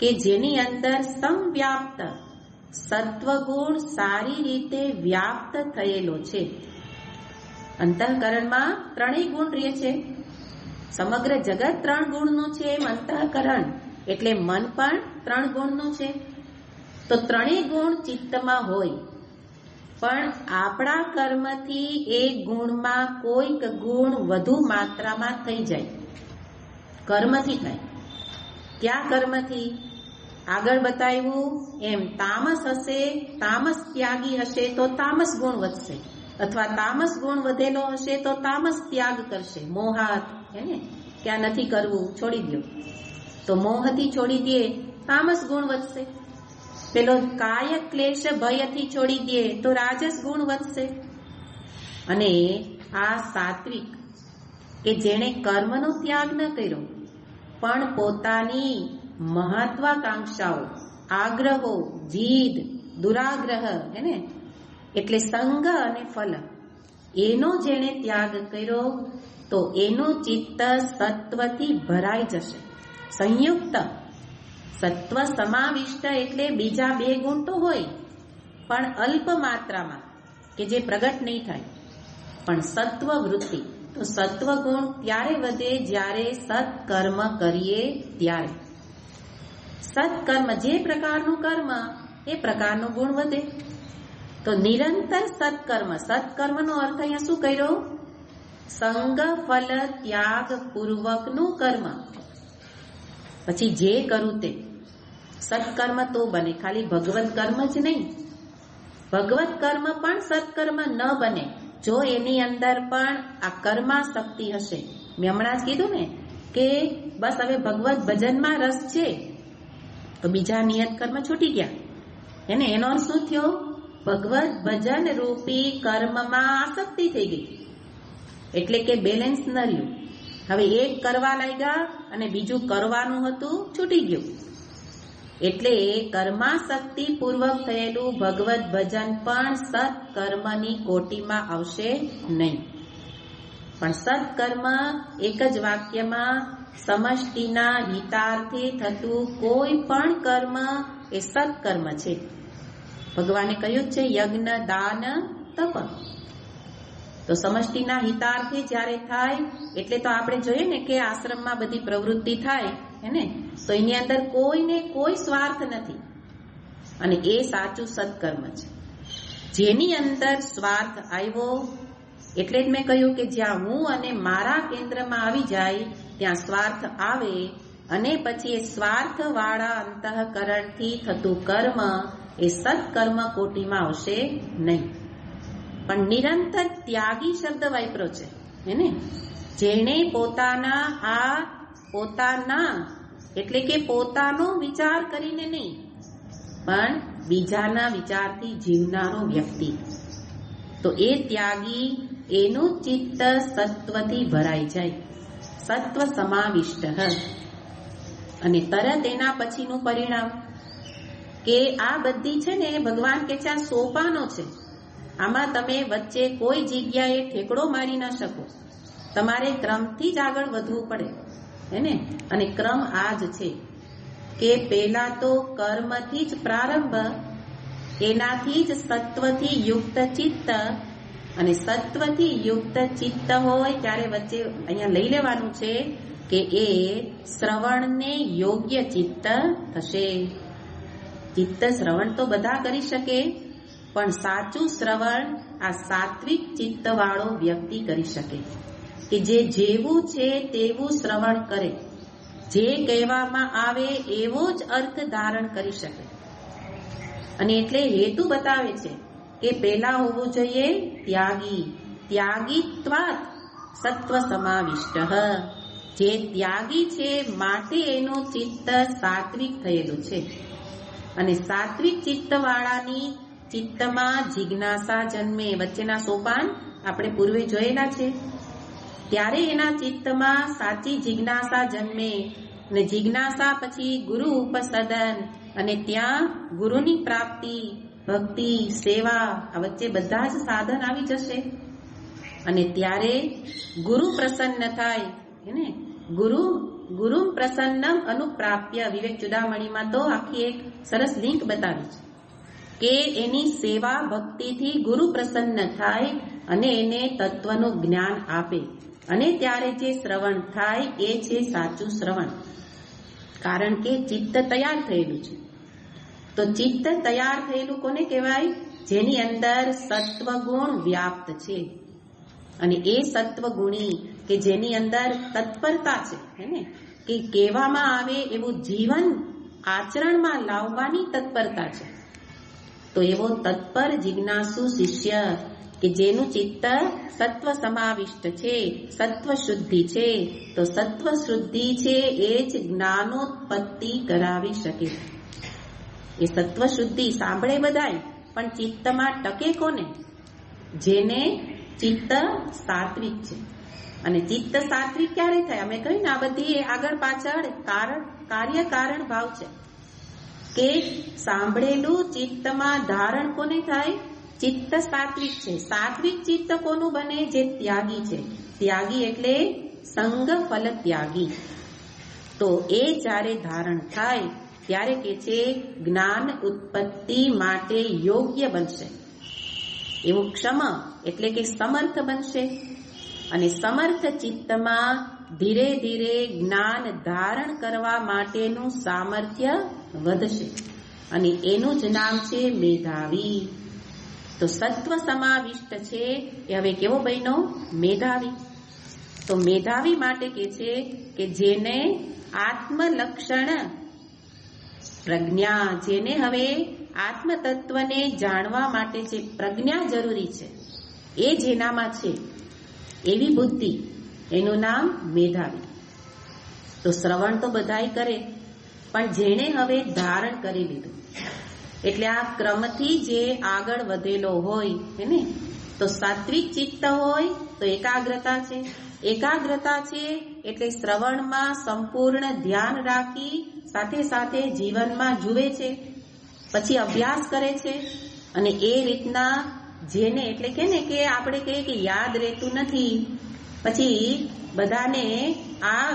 કે જેની અંદર સંવ્યાપ્ત સત્વગુણ સારી રીતે વ્યાપ્ત થયેલો છે. અંતઃકરણમાં ત્રણેય ગુણ રહે છે. સમગ્ર જગત 3 ગુણનું છે, એમ અંતઃકરણ એટલે મન પણ 3 ગુણનું છે. તો ત્રણેય ગુણ ચિત્તમાં હોય, પણ આપણા કર્મથી એ ગુણમાં કોઈક ગુણ વધુ માત્રામાં થઈ જાય. કર્મથી થાય. ક્યાં કર્મથી? આગળ બતાવ્યું એમ તામસ હશે, તામસ ત્યાગી હશે તો તામસ ગુણ વધશે, અથવા તામસ ગુણ વધેલો હશે તો તામસ ત્યાગ કરશે. મોહાત, હે ને? ક્યાં નથી કરવું, છોડી દો. તો મોહથી છોડી દે, તામસ ગુણ વધશે. પેલો કાય ક્લેશ ભયથી છોડી દે તો રાજસ ગુણ વધશે. અને આ સાત્વિક કે જેણે કર્મનો ત્યાગ ન કર્યો પણ પોતાની મહત્વાકાંક્ષાઓ, આગ્રહો, જીદ, દુરાગ્રહ, હેને, એટલે સંગ અને ફલ, એનો જેણે ત્યાગ કર્યો તો એનું ચિત્ત સત્વથી ભરાઈ જશે. સંયુક્ત, સત્વ સમાવિષ્ટ એટલે બીજા 2 ગુણ તો હોય પણ અલ્પ માત્રામાં, કે જે પ્રગટ નહીં થાય. પણ સત્વ વૃત્તિ, તો સત્વ ગુણ ત્યારે વધે જ્યારે સત્કર્મ કરીએ ત્યારે. સત્કર્મ, જે પ્રકારનું કર્મ એ પ્રકારનો ગુણ વધે. તો નિરંતર સત્કર્મ, સત્કર્મનો અર્થ અહીંયા શું કર્યો? સંગ ફલ ત્યાગ પૂર્વકનું કર્મ. પછી જે કરું તે સત્કર્મ તો બને, ખાલી ભગવત કર્મ જ નહીં. ભગવત કર્મ પણ સત્કર્મ ન બને જો એની અંદર પણ આ કર્માશક્તિ હશે. મેં હમણાં જ કીધું ને કે બસ હવે ભગવત ભજનમાં રસ છે તો બીજા નિયત કર્મ છૂટી ગયા. એને એનો અર્થ શું થયો? ભગવત ભજન રૂપી કર્મમાં આસક્તિ થઈ ગઈ, એટલે કે બેલેન્સ ન રહ્યું. હવે એક કરવા લાગ્યા અને બીજું કરવાનું હતું છૂટી ગયું. એટલે કર્માશક્તિ પૂર્વક થયેલું ભગવત ભજન પણ સત્કર્મની કોટીમાં આવશે નહીં. પણ સત્કર્મ એક જ વાક્યમાં સમષ્ટિના હિતાર્થે થતું કોઈ પણ કર્મ એ સત્કર્મ છે. ભગવાને કહ્યું છે યજ્ઞ, દાન, તપ. તો સમષ્ટિના હિતાર્થે જ્યારે થાય એટલે તો આપણે જોઈએ ને કે આશ્રમમાં બધી પ્રવૃત્તિ થાય હેને, તો એની અંદર કોઈને કોઈ સ્વાર્થ નથી અને એ સાચું સત્કર્મ છે. જેની અંદર સ્વાર્થ આવ્યો એટલે જ મેં કહ્યું કે જ્યાં હું અને મારા કેન્દ્રમાં આવી જાય ત્યાં સ્વાર્થ આવે અને પછી એ સ્વાર્થવાળા અંતઃકરણથી થતું કર્મ એ સત્કર્મ કોટીમાં આવશે નહીં. પણ નિરંતર ત્યાગી શબ્દ વાપરો છે હેને, જેણે પોતાના એટલે કે પોતાનો વિચાર કરીને નહીં પણ બીજાના વિચારથી જીવનારો વ્યક્તિ, તો એ ત્યાગી, એનું ચિત્ત સત્વથી ભરાઈ જાય, સત્વ સમાવિષ્ટ. અને તરત એના પછીનું પરિણામ કે આ બધી છે ને ભગવાન કે છે આ સોપાનો છે. આમાં તમે વચ્ચે કોઈ જગ્યાએ ઠેકડો મારી ન શકો. તમારે ક્રમથી જ આગળ વધવું પડે હેને. અને ક્રમ આ જ છે કે પહેલા તો કર્મથી જ પ્રારંભ, એનાથી જ સત્વથી યુક્ત ચિત્ત, અને સત્વથી યુક્ત ચિત્ત હોય ત્યારે વચ્ચે અહીંયા લઈ લેવાનું છે કે એ શ્રવણને યોગ્ય ચિત્ત થશે. ચિત્ત શ્રવણ તો બધા કરી શકે પણ સાચું શ્રવણ આ સાત્વિક ચિત્ત વાળો વ્યક્તિ કરી શકે કે જે જેવું છે તેવું શ્રવણ કરે, જે કહેવામાં આવે એવો જ અર્થ ધારણ કરી શકે. અને એટલે હેતુ બતાવે છે કે પેલા હોવું જોઈએ ત્યાગી, ત્યાગીત્વાત સત્વ સમાવિષ્ટ. જે ત્યાગી છે માટે એનું ચિત્ત સાત્વિક થયેલું છે. અને સાત્વિક ચિત્ત વાળાની ચિત્તમાં જિજ્ઞાસા જન્મે. વચ્ચેના સોપાન આપણે પૂર્વે જોયેલા છે. ત્યારે એના ચિત્તમાં સાચી જિજ્ઞાસા જન્મે અને જિજ્ઞાસા પછી ગુરુ ઉપસદન અને ત્યાં ગુરુની પ્રાપ્તિ, ભક્તિ, સેવા આ વચ્ચે બધા જ સાધન આવી જશે. અને ત્યારે ગુરુ પ્રસન્ન થાય ને. ગુરુ પ્રસન્નમ અનુપ્રાપ્ય. વિવેક ચુડામણીમાં તો આખી એક સરસ લિંક બતાવી છે કે એની સેવા ભક્તિથી ગુરુ પ્રસન્ન થાય અને એને તત્વનું જ્ઞાન આપે. અને ત્યારે જે શ્રવણ થાય એ છે સાચું શ્રવણ, કારણ કે ચિત્ત તૈયાર થયેલું છે. તો ચિત્ત તૈયાર થયેલું કોને કહેવાય? જેની અંદર સત્વગુણ વ્યાપ્ત છે. અને એ સત્વગુણી કે જેની અંદર તત્પરતા છે હેને, કે કહેવામાં આવે એવું જીવન આચરણમાં લાવવાની તત્પરતા છે. તો એવો તત્પર જિજ્ઞાસુ શિષ્ય કે જેનું ચિત્ત સત્વ સમાવિષ્ટ છે, સત્વ શુદ્ધિ છે. તો સત્વ શુદ્ધિ છે એ જ જ્ઞાનોત્પત્તિ કરાવી શકે. એ સત્વ શુદ્ધિ સાંભળે બધાય પણ ચિત્તમાં ટકે કોને? જેને ચિત્ત સાત્વિક છે. અને ચિત્ત સાત્વિક ક્યારે થાય? અમે કહ્યું ને આ બધી આગળ પાછળ કાર્યકારણ ભાવ છે કે સાંભળેલું ચિત્તમાં ધારણ કોને થાય? ચિત્ત સાત્વિક છે. સાત્વિક ચિત્ત કોનું બને? જે ત્યાગી છે. ત્યાગી એટલે સંગ ફલ ત્યાગી. તો એ જ્યારે ધારણ થાય ત્યારે કે છે જ્ઞાન ઉત્પત્તિ માટે યોગ્ય બનશે. એવું ક્ષમ એટલે કે સમર્થ બનશે. અને સમર્થ ચિત્તમાં ધીરે ધીરે જ્ઞાન ધારણ કરવા માટેનું સામર્થ્ય વધશે. અને એનું જ નામ છે મેધાવી. તો સત્વ સમાવિષ્ટ છે એ હવે કેવો બન્યો? મેધાવી. તો મેધાવી માટે કે છે કે જેને આત્મલક્ષણ પ્રજ્ઞા, જેને હવે આત્મ તત્વને જાણવા માટે જે પ્રજ્ઞા જરૂરી છે એ જેનામાં છે એવી બુદ્ધિ, એનું નામ મેધાવી. તો શ્રવણ તો બધાય કરે, પણ જેણે હવે ધારણ કરી લીધું એટલે આ ક્રમથી જે આગળ વધેલો હોય એને તો સાત્વિક ચિત્ત હોય તો એકાગ્રતા છે. એકાગ્રતા છે એટલે શ્રવણમાં સંપૂર્ણ ધ્યાન રાખી સાથે સાથે જીવનમાં જુએ છે, પછી અભ્યાસ કરે છે. અને એ રીતના જેને એટલે કે ને કે આપણે કહીએ કે યાદ રહેતું નથી, પછી બધાને આ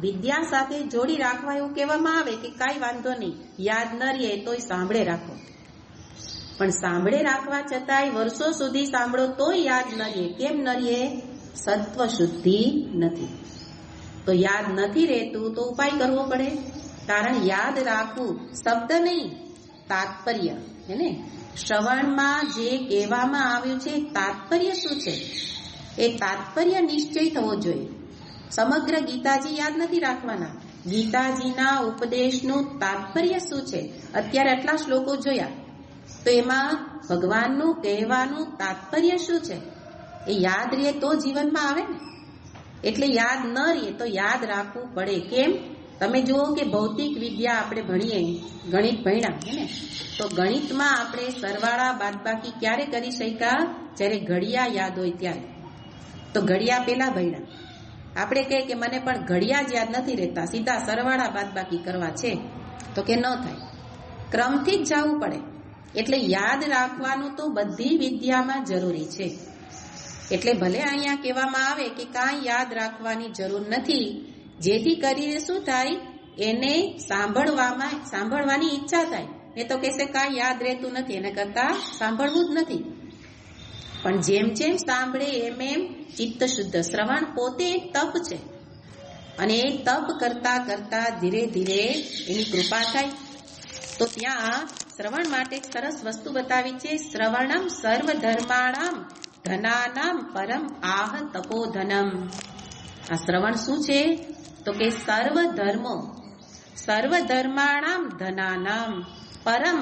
વિદ્યા સાથે જોડી રાખવા એવું કહેવામાં આવે કે કાંઈ વાંધો નહીં, યાદ ન રહે તોય સાંભળે રાખો. પણ સાંભળે રાખવા છતાંય વર્ષો સુધી સાંભળો તોય યાદ ન રહે. કેમ ન રહે? સત્વ શુદ્ધિ નથી. તો યાદ નથી રહેતું તો ઉપાય કરવો પડે. કારણ યાદ રાખવું શબ્દ નહીં, તાત્પર્ય. એને શ્રવણમાં જે કહેવામાં આવ્યું છે તાત્પર્ય શું છે એ તાત્પર્ય નિશ્ચય થવો જોઈએ. સમગ્ર ગીતાજી યાદ નથી રાખવાના. ગીતાજીના ઉપદેશનું તાત્પર્ય શું છે? અત્યારે આટલા શ્લોકો જોયા તો એમાં ભગવાનનું કહેવાનું તાત્પર્ય શું છે એ યાદ રહે તો જીવનમાં આવે ને. એટલે યાદ ન રહે તો યાદ રાખવું પડે. કેમ? તમે જુઓ કે ભૌતિક વિદ્યા આપણે ભણીએ, ગણિત ભણ્યા હે ને, તો ગણિતમાં આપણે સરવાળા બાદબાકી ક્યારે કરી શક્યા? જ્યારે ઘડિયા યાદ હોય ત્યારે. તો ઘડિયા પેલા ભણ્યા. આપણે કહે કે મને પણ ઘડિયા જ યાદ નથી રહેતા, સીધા સરવાળા બાદબાકી કરવા છે, તો કે ન થાય. ક્રમથી જ જવું પડે. એટલે યાદ રાખવાનું તો બધી વિદ્યામાં જરૂરી છે. એટલે ભલે અહીંયા કહેવામાં આવે કે કાંઈ યાદ રાખવાની જરૂર નથી, જેથી કરીને શું થાય? એને સાંભળવાની ઈચ્છા થાય. એ તો કહેશે કાંઈ યાદ રહેતું નથી, એને કરતા સાંભળવું જ નથી. પણ જેમ જેમ સાંભળે એમ એમ ચિત્ત શુદ્ધ. શ્રવણ પોતે એક તપ છે, અને એ તપ કરતા કરતા ધીરે ધીરે એની કૃપા થાય. તો ત્યાં શ્રવણ માટે એક સરસ વસ્તુ બતાવી છે. શ્રવણમ સર્વધર્માણામ ધનાનામ પરમ આહ તપોધનમ. આ શ્રવણ શું છે? તો કે સર્વધર્માણામ ધનાનામ પરમ,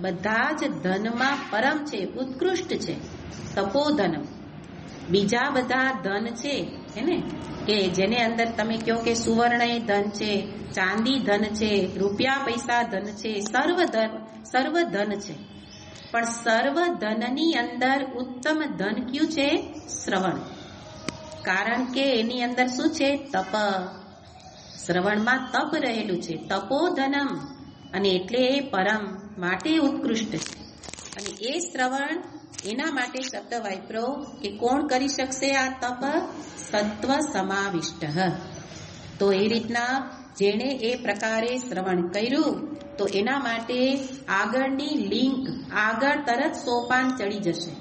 બધા જ ધનમાં પરમ છે, ઉત્કૃષ્ટ છે. તપોધનમ, બીજા બધા ધન છે એને કે જેને અંદર તમે કહો કે સુવર્ણ એ ધન છે, ચાંદી ધન છે, રૂપિયા પૈસા ધન છે, સર્વ ધન છે. પણ સર્વ ધનની અંદર ઉત્તમ ધન કયું છે? શ્રવણ. કારણ કે એની અંદર શું છે? તપ. શ્રવણમાં તપ રહેલું છે. તપોધનમ, અને એટલે એ પરમ માટે ઉત્કૃષ્ટ છે. અને એ શ્રવણ એના માટે શબ્દ વાપરો કે કોણ કરી શકશે આ તપ? સત્વ સમાવિષ્ટ. તો એ રીતના જેણે એ પ્રકારે શ્રવણ કર્યું તો એના માટે આગળની લિંક, આગળ તરત સોપાન ચડી જશે.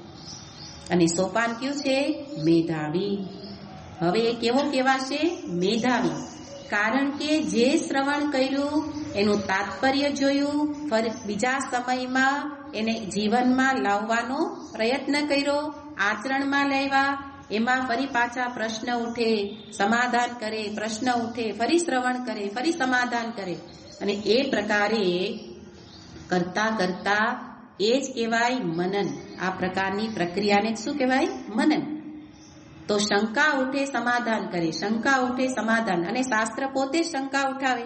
અને સોપાન કયું છે? મેધાવી. હવે એ કેવો કહેવાશે? મેધાવી. કારણ કે જે શ્રવણ કર્યું એનું તાત્પર્ય જોયું, ફરી બીજા સમયમાં એને જીવનમાં લાવવાનો પ્રયત્ન કર્યો, આચરણમાં લેવા, એમાં ફરી પાછા પ્રશ્ન ઉઠે, સમાધાન કરે, પ્રશ્ન ઉઠે, ફરી શ્રવણ કરે, ફરી સમાધાન કરે. અને એ પ્રકારે કરતા કરતા એ જ કહેવાય મનન. આ પ્રકારની પ્રક્રિયાને શું કહેવાય? મનન. તો શંકા ઉઠે, સમાધાન કરે, શંકા ઉઠે, સમાધાન. અને શાસ્ત્ર પોતે શંકા ઉઠાવે.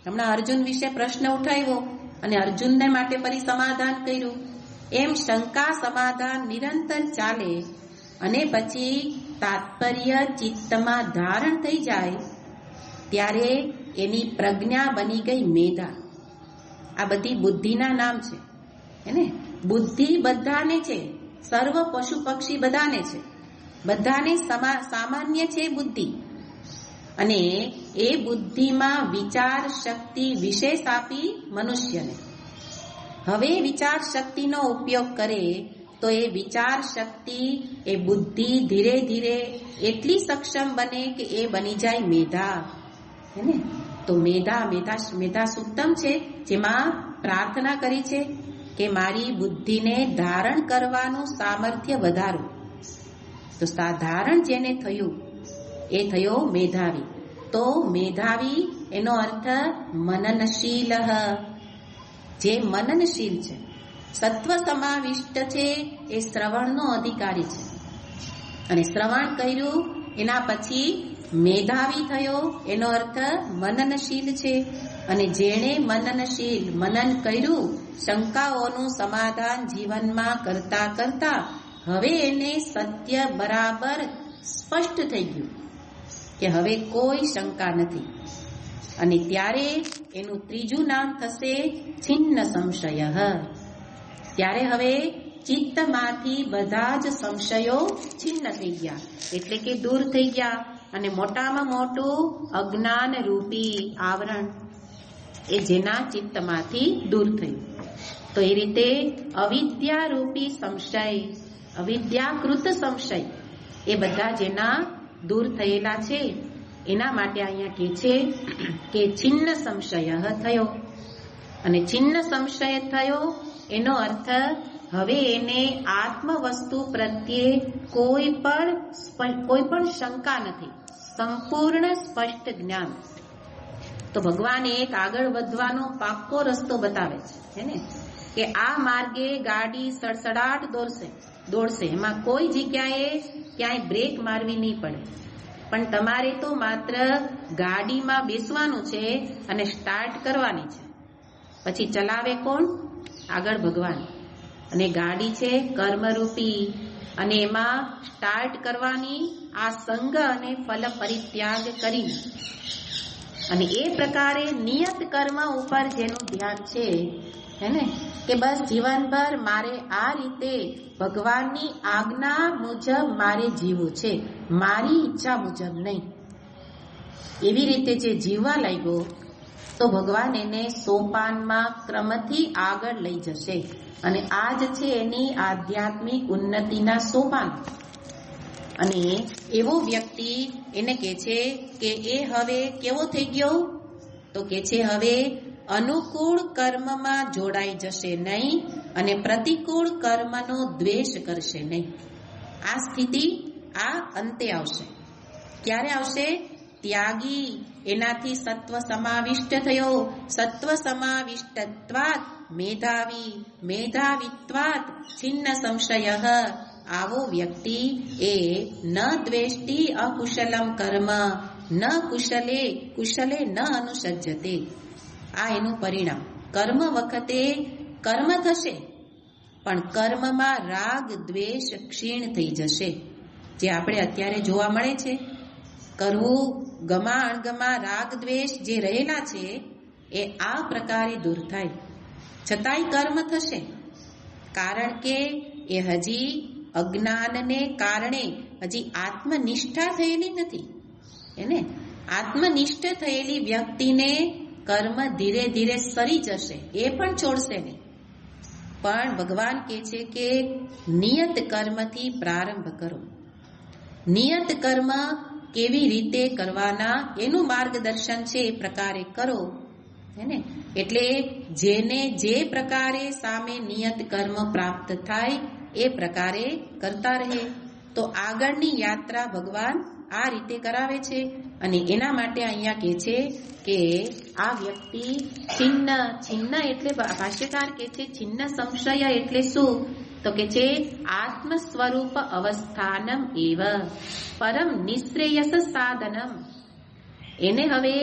હમણાં અર્જુન વિશે પ્રશ્ન ઉઠાવ્યો અને અર્જુનને માટે ફરી સમાધાન કર્યું. એમ શંકા સમાધાન નિરંતર ચાલે. અને પછી તાત્પર્ય ચિત્તમાં ધારણ થઈ જાય ત્યારે એની પ્રજ્ઞા બની ગઈ મેધા. આ બધી બુદ્ધિના નામ છે. એને બુદ્ધિ બધાને છે, સર્વ પશુ પક્ષી બધાને છે, બધાને સામાન્ય છે બુદ્ધિ. અને એ બુદ્ધિમાં વિચાર શક્તિ વિશેષ આપી મનુષ્યને. હવે વિચાર શક્તિનો ઉપયોગ કરે તો એ વિચાર શક્તિ, એ બુદ્ધિ ધીરે ધીરે એટલી સક્ષમ બને કે એ બની જાય મેધા. હેને? તો મેધા સુક્તમ છે, જેમાં પ્રાર્થના કરી છે કે મારી બુદ્ધિને ધારણ કરવાનું સામર્થ્ય વધારો. તો ધારણ જેને થયું એ થયો મેધાવી. તો મેધાવી એનો અર્થ મનનશીલ, જે મનનશીલ છે, સત્વ સમાવિષ્ટ છે, એ શ્રવણનો અધિકારી છે. અને શ્રવણ કર્યું એના પછી મેધાવી થયો, એનો અર્થ મનનશીલ છે. અને જેણે મનન કર્યું, શંકાઓનું સમાધાન જીવનમાં કરતા કરતા હવે એને સત્ય બરાબર સ્પષ્ટ થઈ ગયું કે હવે કોઈ શંકા નથી. અને ત્યારે એનું ત્રીજું નામ થશે છિન્ન સંશય. ત્યારે હવે ચિત્તમાંથી બધા જ સંશયો છિન્ન થઈ ગયા, એટલે કે દૂર થઈ ગયા. અને મોટામાં મોટું અજ્ઞાન રૂપી આવરણ એ જેના ચિત્તમાંથી દૂર થયું. તો એ રીતે અવિદ્યા રૂપી સંશય, અવિદ્યાકૃત સંશય, એ બધા જેના દૂર થયેલા છે, એના માટે અહીંયા કહે છે કે છિન્ન સંશય થયો. અને છિન્ન સંશય થયો એનો અર્થ હવે એને આત્મ વસ્તુ પ્રત્યે કોઈ પણ શંકા નથી, સંપૂર્ણ સ્પષ્ટ જ્ઞાન. તો ભગવાન એક આગળ વધવાનો પાક્કો રસ્તો બતાવે છે ને, કે આ માર્ગે ગાડી સડસડાટ દોડશે, એમાં કોઈ જગ્યાએ ક્યાંય બ્રેક મારવી નહીં પડે. પણ તમારે તો માત્ર ગાડીમાં બેસવાનું છે અને સ્ટાર્ટ કરવાની છે. પછી ચલાવે કોણ? આગળ ભગવાન. અને ગાડી છે કર્મરૂપી, અને એમાં સ્ટાર્ટ કરવાની આ સંગ અને ફલ પરિત્યાગ કરીને. અને એ પ્રકારે નિયત કર્મ ઉપર જેનું ધ્યાન છે, હે ને, કે બસ જીવનભર મારે આ રીતે ભગવાનની આજ્ઞા મુજબ મારે જીવવું છે, મારી ઈચ્છા મુજબ નહીં. એવી રીતે જે જીવવા લાગ્યો તો ભગવાન એને સોપાનમાં ક્રમથી આગળ લઈ જશે. અને આ જ છે એની આધ્યાત્મિક ઉન્નતિના સોપાન. અને એવો વ્યક્તિ એને કહે છે કે એ હવે કેવો થઈ ગયો? તો કહે છે હવે અનુકૂળ કર્મમાં જોડાઈ જશે નહીં અને પ્રતિકૂળ કર્મનો દ્વેષ કરશે નહીં. આ સ્થિતિ આ અંતે આવશે. ક્યારે આવશે? ત્યાગી, એનાથી સત્વ સમાવિષ્ટ થયો. સત્વ સમાવિષ્ટત્વાત મેધાવી, મેધાવિત્વાત છિન્ન સંશય. આવો વ્યક્તિ એ ન દ્વેષ્ટિ અકુશલમ કર્મ, ન કુશલે ન અનુસજ્જતે. આ એનું પરિણામ. કર્મ વખતે કર્મ થશે, પણ કર્મમાં રાગ દ્વેષ ક્ષીણ થઈ જશે. જે આપણે અત્યારે જોવા મળે છે, કરવું ગમા અણગમા રાગ દ્વેષ જે રહેલા છે એ આ પ્રકારે દૂર થાય. છતાંય કર્મ થશે, કારણ કે એ હજી અજ્ઞાનને કારણે હજી આત્મનિષ્ઠા થયેલી નથી. એને આત્મનિષ્ઠ થયેલી વ્યક્તિને કર્મ ધીરે ધીરે સરી જશે, એ પણ છોડશે નહીં. પણ ભગવાન કહે છે કે નિયત કર્મથી પ્રારંભ કરો. નિયત કર્મ કેવી રીતે કરવાના એનું માર્ગદર્શન છે, એ પ્રકારે કરો. હેને? એટલે જેને જે પ્રકારે સામે નિયત કર્મ પ્રાપ્ત થાય એ પ્રકારે કરતા રહે તો આગળની યાત્રા ભગવાન આ રીતે કરાવે છે. અને એના માટે અહીંયા કહે છે કે આ વ્યક્તિ છિન્ન એટલે ભાષ્યકાર કહે છે છિન્ન સંશય એટલે શું? તો કે છે આત્મ સ્વરૂપ અવસ્થાનમ એવ પરમ નિશ્રેયસ સાધનમ. એને હવે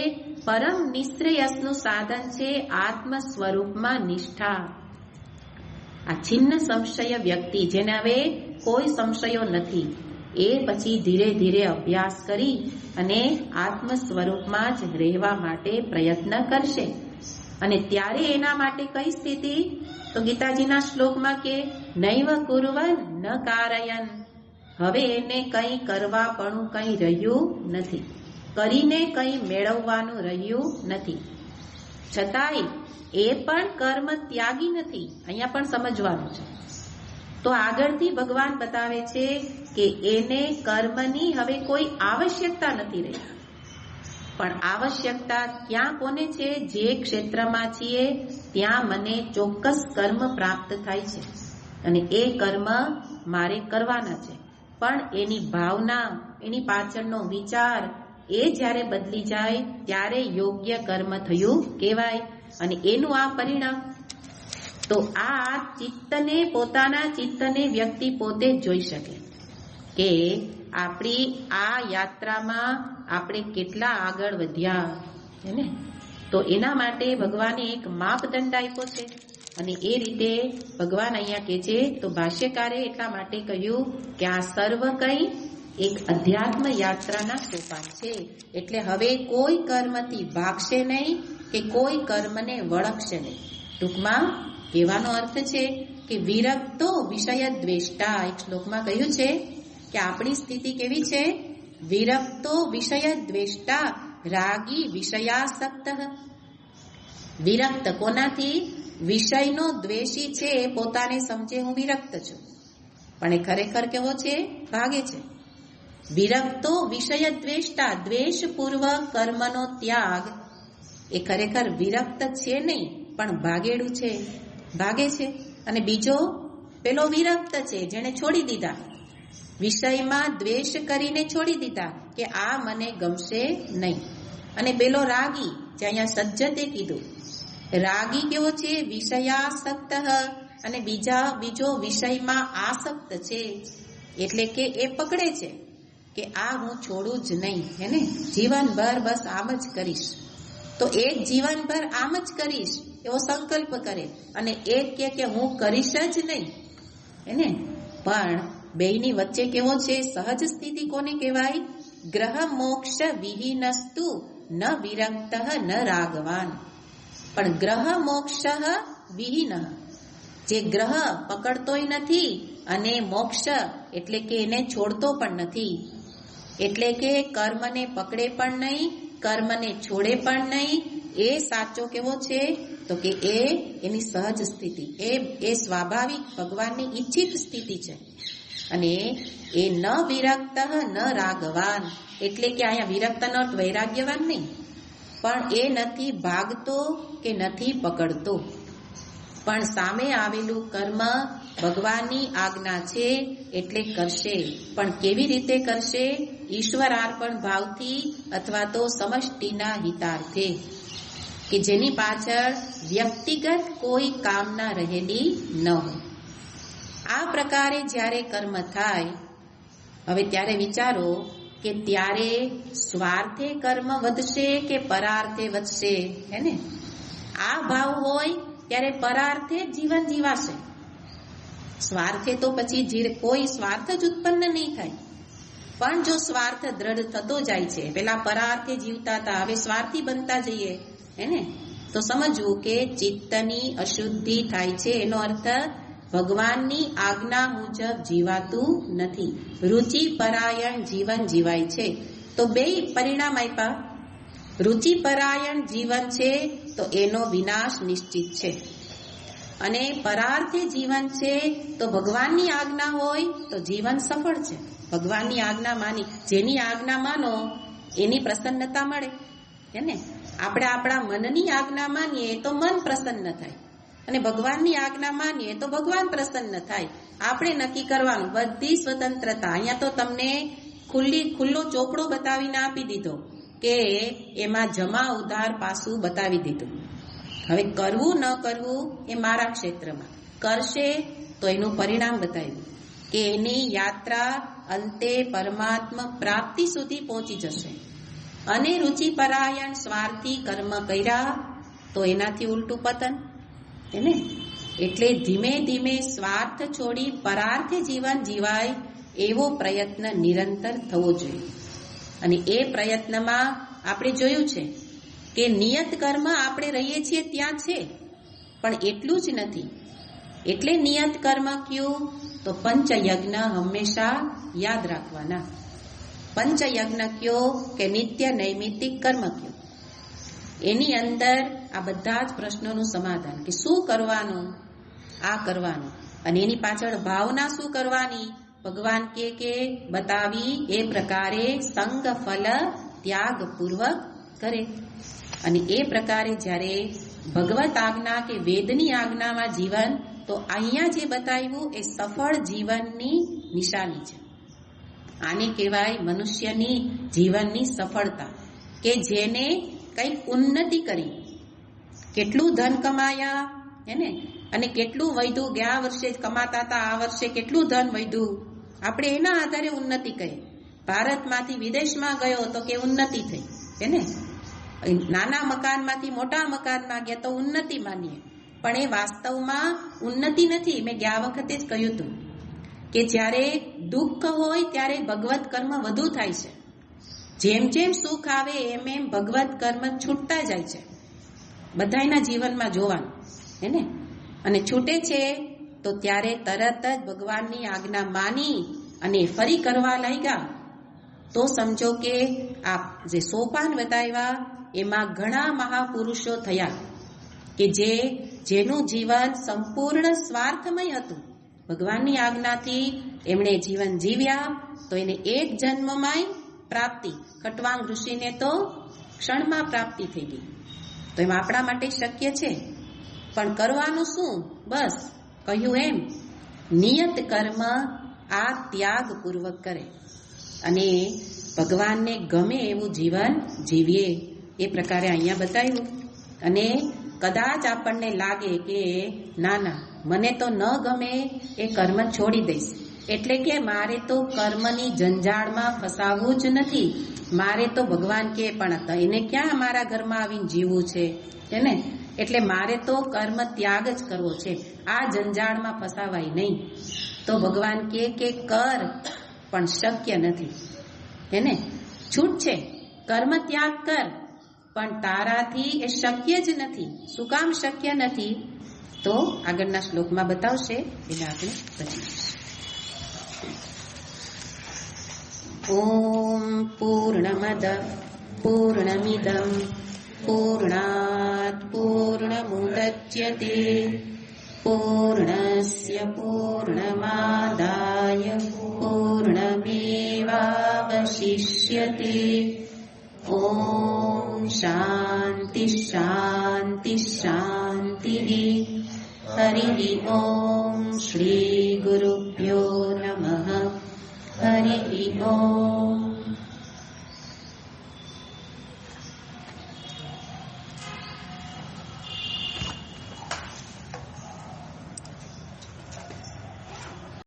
પરમ નિશ્રેયસનું સાધન છે આત્મ સ્વરૂપમાં નિષ્ઠા. આ છિન્ન સંશય વ્યક્તિ, જેને હવે કોઈ સંશયો નથી, એ પછી ધીરે ધીરે અભ્યાસ કરી અને આત્મ સ્વરૂપમાં જ રહેવા માટે પ્રયત્ન કરશે. અને ત્યારે એના માટે કઈ સ્થિતિ? તો ગીતાજીના શ્લોકમાં કે નૈવ કુર્વન ન કારયન, હવે એને કંઈ કરવાપણું કંઈ રહ્યું નથી, કરીને કંઈ મેળવવાનું રહ્યું નથી. છતાંય એ પણ કર્મ ત્યાગી નથી. અહીંયા પણ સમજવાનું છે. તો આગળથી ભગવાન બતાવે છે કે એને કર્મની હવે કોઈ આવશ્યકતા નથી રહી. પણ આવશ્યકતા ક્યાં કોને છે? જે ક્ષેત્રમાં છીએ ત્યાં મને ચોક્કસ કર્મ પ્રાપ્ત થાય છે અને એ કર્મ મારે કરવાના છે. પણ એની ભાવના, એની પાછળનો વિચાર એ જ્યારે બદલી જાય ત્યારે યોગ્ય કર્મ થયું કહેવાય. અને એનું આ પરિણામ. તો આ ચિત્તને, પોતાના ચિત્તને વ્યક્તિ પોતે જ જોઈ શકે કે આપણી આ યાત્રામાં આપણે કેટલા આગળ વધ્યા છે ને. તો એના માટે ભગવાને એક માપદંડ આપ્યો છે અને એ રીતે ભગવાન અહીંયા કહે છે. તો ભાષ્યકારે એટલા માટે કહ્યું કે આ સર્વ કંઈ એક અધ્યાત્મ યાત્રાના સોપાન છે. એટલે હવે કોઈ કર્મથી ભાગશે નહીં કે કોઈ કર્મને વળગશે નહીં. ટૂંકમાં કહેવાનો અર્થ છે કે વિરક્તો વિષય દ્વેષ્ટા. એક શ્લોકમાં કહ્યું છે કે આપણી સ્થિતિ કેવી છે? વિરક્તો વિષય દ્વેષ્ટા રાગી વિષયાસક્ત. વિરક્ત કોનાથી? વિષયનો દ્વેષી છે. પોતાને સમજે હું વિરક્ત છું, પણ એ ખરેખર કેવો છે? ભાગે છે. વિરક્તો વિષય દ્વેષ્ટા, દ્વેષપૂર્વક કર્મનો ત્યાગ. એ ખરેખર વિરક્ત છે નહીં, પણ ભાગેડું છે, ભાગે છે. અને બીજો પેલો વિરક્ત છે જેને છોડી દીધા, વિષયમાં દ્વેષ કરીને છોડી દીધા કે આ મને ગમશે નહીં. અને પેલો રાગી, જે અહીંયા સજ્જતે કીધું, રાગી કેવો છે? વિષયાસક્ત. અને બીજો વિષયમાં આસક્ત છે, એટલે કે એ પકડે છે કે આ હું છોડું જ નહીં, હે ને, જીવનભર બસ આમ જ કરીશ. તો એક જીવનભર આમ જ કરીશ એવો સંકલ્પ કરે અને એક કે હું કરીશ જ નહીં, હે ને. પણ બેયની વચ્ચે કેવો છે? સહજ સ્થિતિ કોને કહેવાય? ગ્રહ મોક્ષ વિહીનસ્તુ ન વિરક્ત ન રાગવાન. પણ ગ્રહ મોક્ષ વિહીન, જે ગ્રહ પકડતોય નથી અને મોક્ષ એટલે કે એને છોડતો પણ નથી. એટલે કે કર્મને પકડે પણ નહીં, કર્મને છોડે પણ નહીં. એ સાચો કેવો છે? તો કે એની સહજ સ્થિતિ, એ સ્વાભાવિક ભગવાનની ઈચ્છિત સ્થિતિ છે. અને એ ન વિરક્ત ન રાગવાન, એટલે કે અહીંયા વિરક્તનો અર્થ વૈરાગ્યવાન નહીં, પણ એ નથી ભાગતો કે નથી પકડતો. પણ સામે આવેલું કર્મ ભગવાનની આજ્ઞા છે એટલે કરશે. પણ કેવી રીતે કરશે? ઈશ્વરાર્પણ ભાવથી અથવા તો સમષ્ટિના હિતાર્થે, કે જેની પાછળ વ્યક્તિગત કોઈ કામના રહેલી ન હોય. આ પ્રકારે જ્યારે કર્મ થાય, હવે ત્યારે વિચારો કે ત્યારે સ્વાર્થે કર્મ વધશે કે પરાર્થે વધશે, હે ને. આ ભાવ હોય ત્યારે પરાર્થે જીવન જીવાશે. સ્વાર્થે તો પછી કોઈ સ્વાર્થ જ ઉત્પન્ન નહીં થાય. પણ જો સ્વાર્થ દ્રઢ થતો જાય છે, પેલા પરાર્થે જીવતા હતા, હવે સ્વાર્થી બનતા જઈએ, હે ને, તો સમજવું કે ચિત્તની અશુદ્ધિ થાય છે. એનો અર્થ ભગવાનની આજ્ઞા મુજબ જીવાતું નથી, રુચિ પરાયણ જીવન જીવાય છે. તો બે પરિણામ આપ્યા. રુચિ પરાયણ જીવન છે તો એનો વિનાશ નિશ્ચિત છે, અને પરાર્થે જીવન છે તો ભગવાનની આજ્ઞા હોય તો જીવન સફળ છે. ભગવાનની આજ્ઞા માની, જેની આજ્ઞા માનો એની પ્રસન્નતા મળે, હે ને. આપણે આપણા મનની આજ્ઞા માનીએ તો મન પ્રસન્ન થાય, અને ભગવાનની આજ્ઞા માનીએ તો ભગવાન પ્રસન્ન થાય. આપણે નક્કી કરવાનું, બધી સ્વતંત્રતા. અહીંયા તો તમને ખુલ્લો ચોપડો બતાવીને આપી દીધો કે એમાં જમા ઉધાર પાસું બતાવી દીધું. હવે કરવું ન કરવું એ મારા ક્ષેત્રમાં. કરશે તો એનું પરિણામ બતાવ્યું કે એની યાત્રા અંતે પરમાત્મા પ્રાપ્તિ સુધી પહોંચી જશે. અને રુચિપરાયણ સ્વાર્થી કર્મ કર્યા તો એનાથી ઉલટું પતન, એને. એટલે ધીમે ધીમે સ્વાર્થ છોડી પરાર્થે જીવન જીવાય એવો પ્રયત્ન નિરંતર થવો જોઈએ. અને એ પ્રયત્નમાં આપણે જોયું છે કે નિયત કર્મ આપણે રહીએ છીએ ત્યાં છે, પણ એટલું જ નથી. એટલે નિયત કર્મ કયું? તો પંચયજ્ઞ હંમેશા યાદ રાખવાના. પંચયજ્ઞ કયો કે નિત્ય નૈમિત્તિક કર્મ કયો? એની અંદર આ બધા જ પ્રશ્નોનું સમાધાન કે શું કરવાનું, આ કરવાનું, અને એની પાછળ ભાવના શું કરવાની ભગવાન કે બતાવી એ પ્રકારે સંગ ફલ ત્યાગ પૂર્વક કરે. અને એ પ્રકારે જ્યારે ભગવત આજ્ઞા કે વેદની આજ્ઞામાં જીવન, તો અહીંયા જે બતાવ્યું એ સફળ જીવનની નિશાની છે. આને કહેવાય મનુષ્યની જીવનની સફળતા, કે જેને કંઈક ઉન્નતિ કરી, કેટલું ધન કમાયા એને, અને કેટલું વધ્યું. ગયા વર્ષે જ કમાતા હતા, આ વર્ષે કેટલું ધન વધ્યું, આપણે એના આધારે ઉન્નતિ કહીએ. ભારતમાંથી વિદેશમાં ગયો તો કે ઉન્નતિ થઈ એને, નાના મકાનમાંથી મોટા મકાનમાં ગયા તો ઉન્નતિ માનીએ, પણ એ વાસ્તવમાં ઉન્નતિ નથી. મેં ગયા વખતે જ કહ્યું હતું કે જ્યારે દુઃખ હોય ત્યારે ભગવત કર્મ વધુ થાય છે. જેમ જેમ સુખ આવે એમ એમ ભગવત કર્મ છૂટતા જાય છે. બધાના જીવનમાં જોવાનું હે ને. અને છૂટે છે તો ત્યારે તરત જ ભગવાનની આજ્ઞા માની અને ફરી કરવા લાગ્યા, તો સમજો કે આ જે સોપાન બતાવ્યા એમાં ઘણા મહાપુરુષો થયા કે જેનું જીવન સંપૂર્ણ સ્વાર્થમય હતું. ભગવાનની આજ્ઞાથી એમણે જીવન જીવ્યા તો એને એક જન્મમાં પ્રાપ્તિ. ખટવાંગ ઋષિને તો ક્ષણમાં પ્રાપ્તિ થઈ ગઈ. તો એમ આપણા માટે શક્ય છે, પણ કરવાનું શું? બસ કહ્યું એમ નિયત કર્મ આ ત્યાગ પૂર્વક કરે અને ભગવાનને ગમે એવું જીવન જીવીએ. એ પ્રકારે અહીંયા બતાવ્યું. અને કદાચ આપણને લાગે કે ના ના મને તો ન ગમે એ કર્મ છોડી દઈશ, એટલે કે મારે તો કર્મની જંજાળમાં ફસાવવું જ નથી. મારે તો ભગવાન કે પણ એને ક્યાં મારા ઘરમાં આવીને જીવવું છે ને, એટલે મારે તો કર્મ ત્યાગ જ કરવો છે, આ જંજાળમાં ફસાવાય નહીં. તો ભગવાન કે કર, પણ શક્ય નથી એને. છૂટ છે, કર્મ ત્યાગ કર, પણ તારાથી એ શક્ય જ નથી. શું કામ શક્ય નથી? તો આગળના શ્લોકમાં બતાવશે, એટલે આપણે પછી. ઓમ પૂર્ણમદ પૂર્ણમિદં પૂર્ણાત પૂર્ણમુદચ્યતે પૂર્ણસ્ય પૂર્ણમાદાય પૂર્ણમેવાવશિષ્યતે. ઓમ શાંતિ શાંતિ શાંતિ. હરિ ઓમ શ્રી ગુરુભ્યો નમઃ. હરિ ઓમ.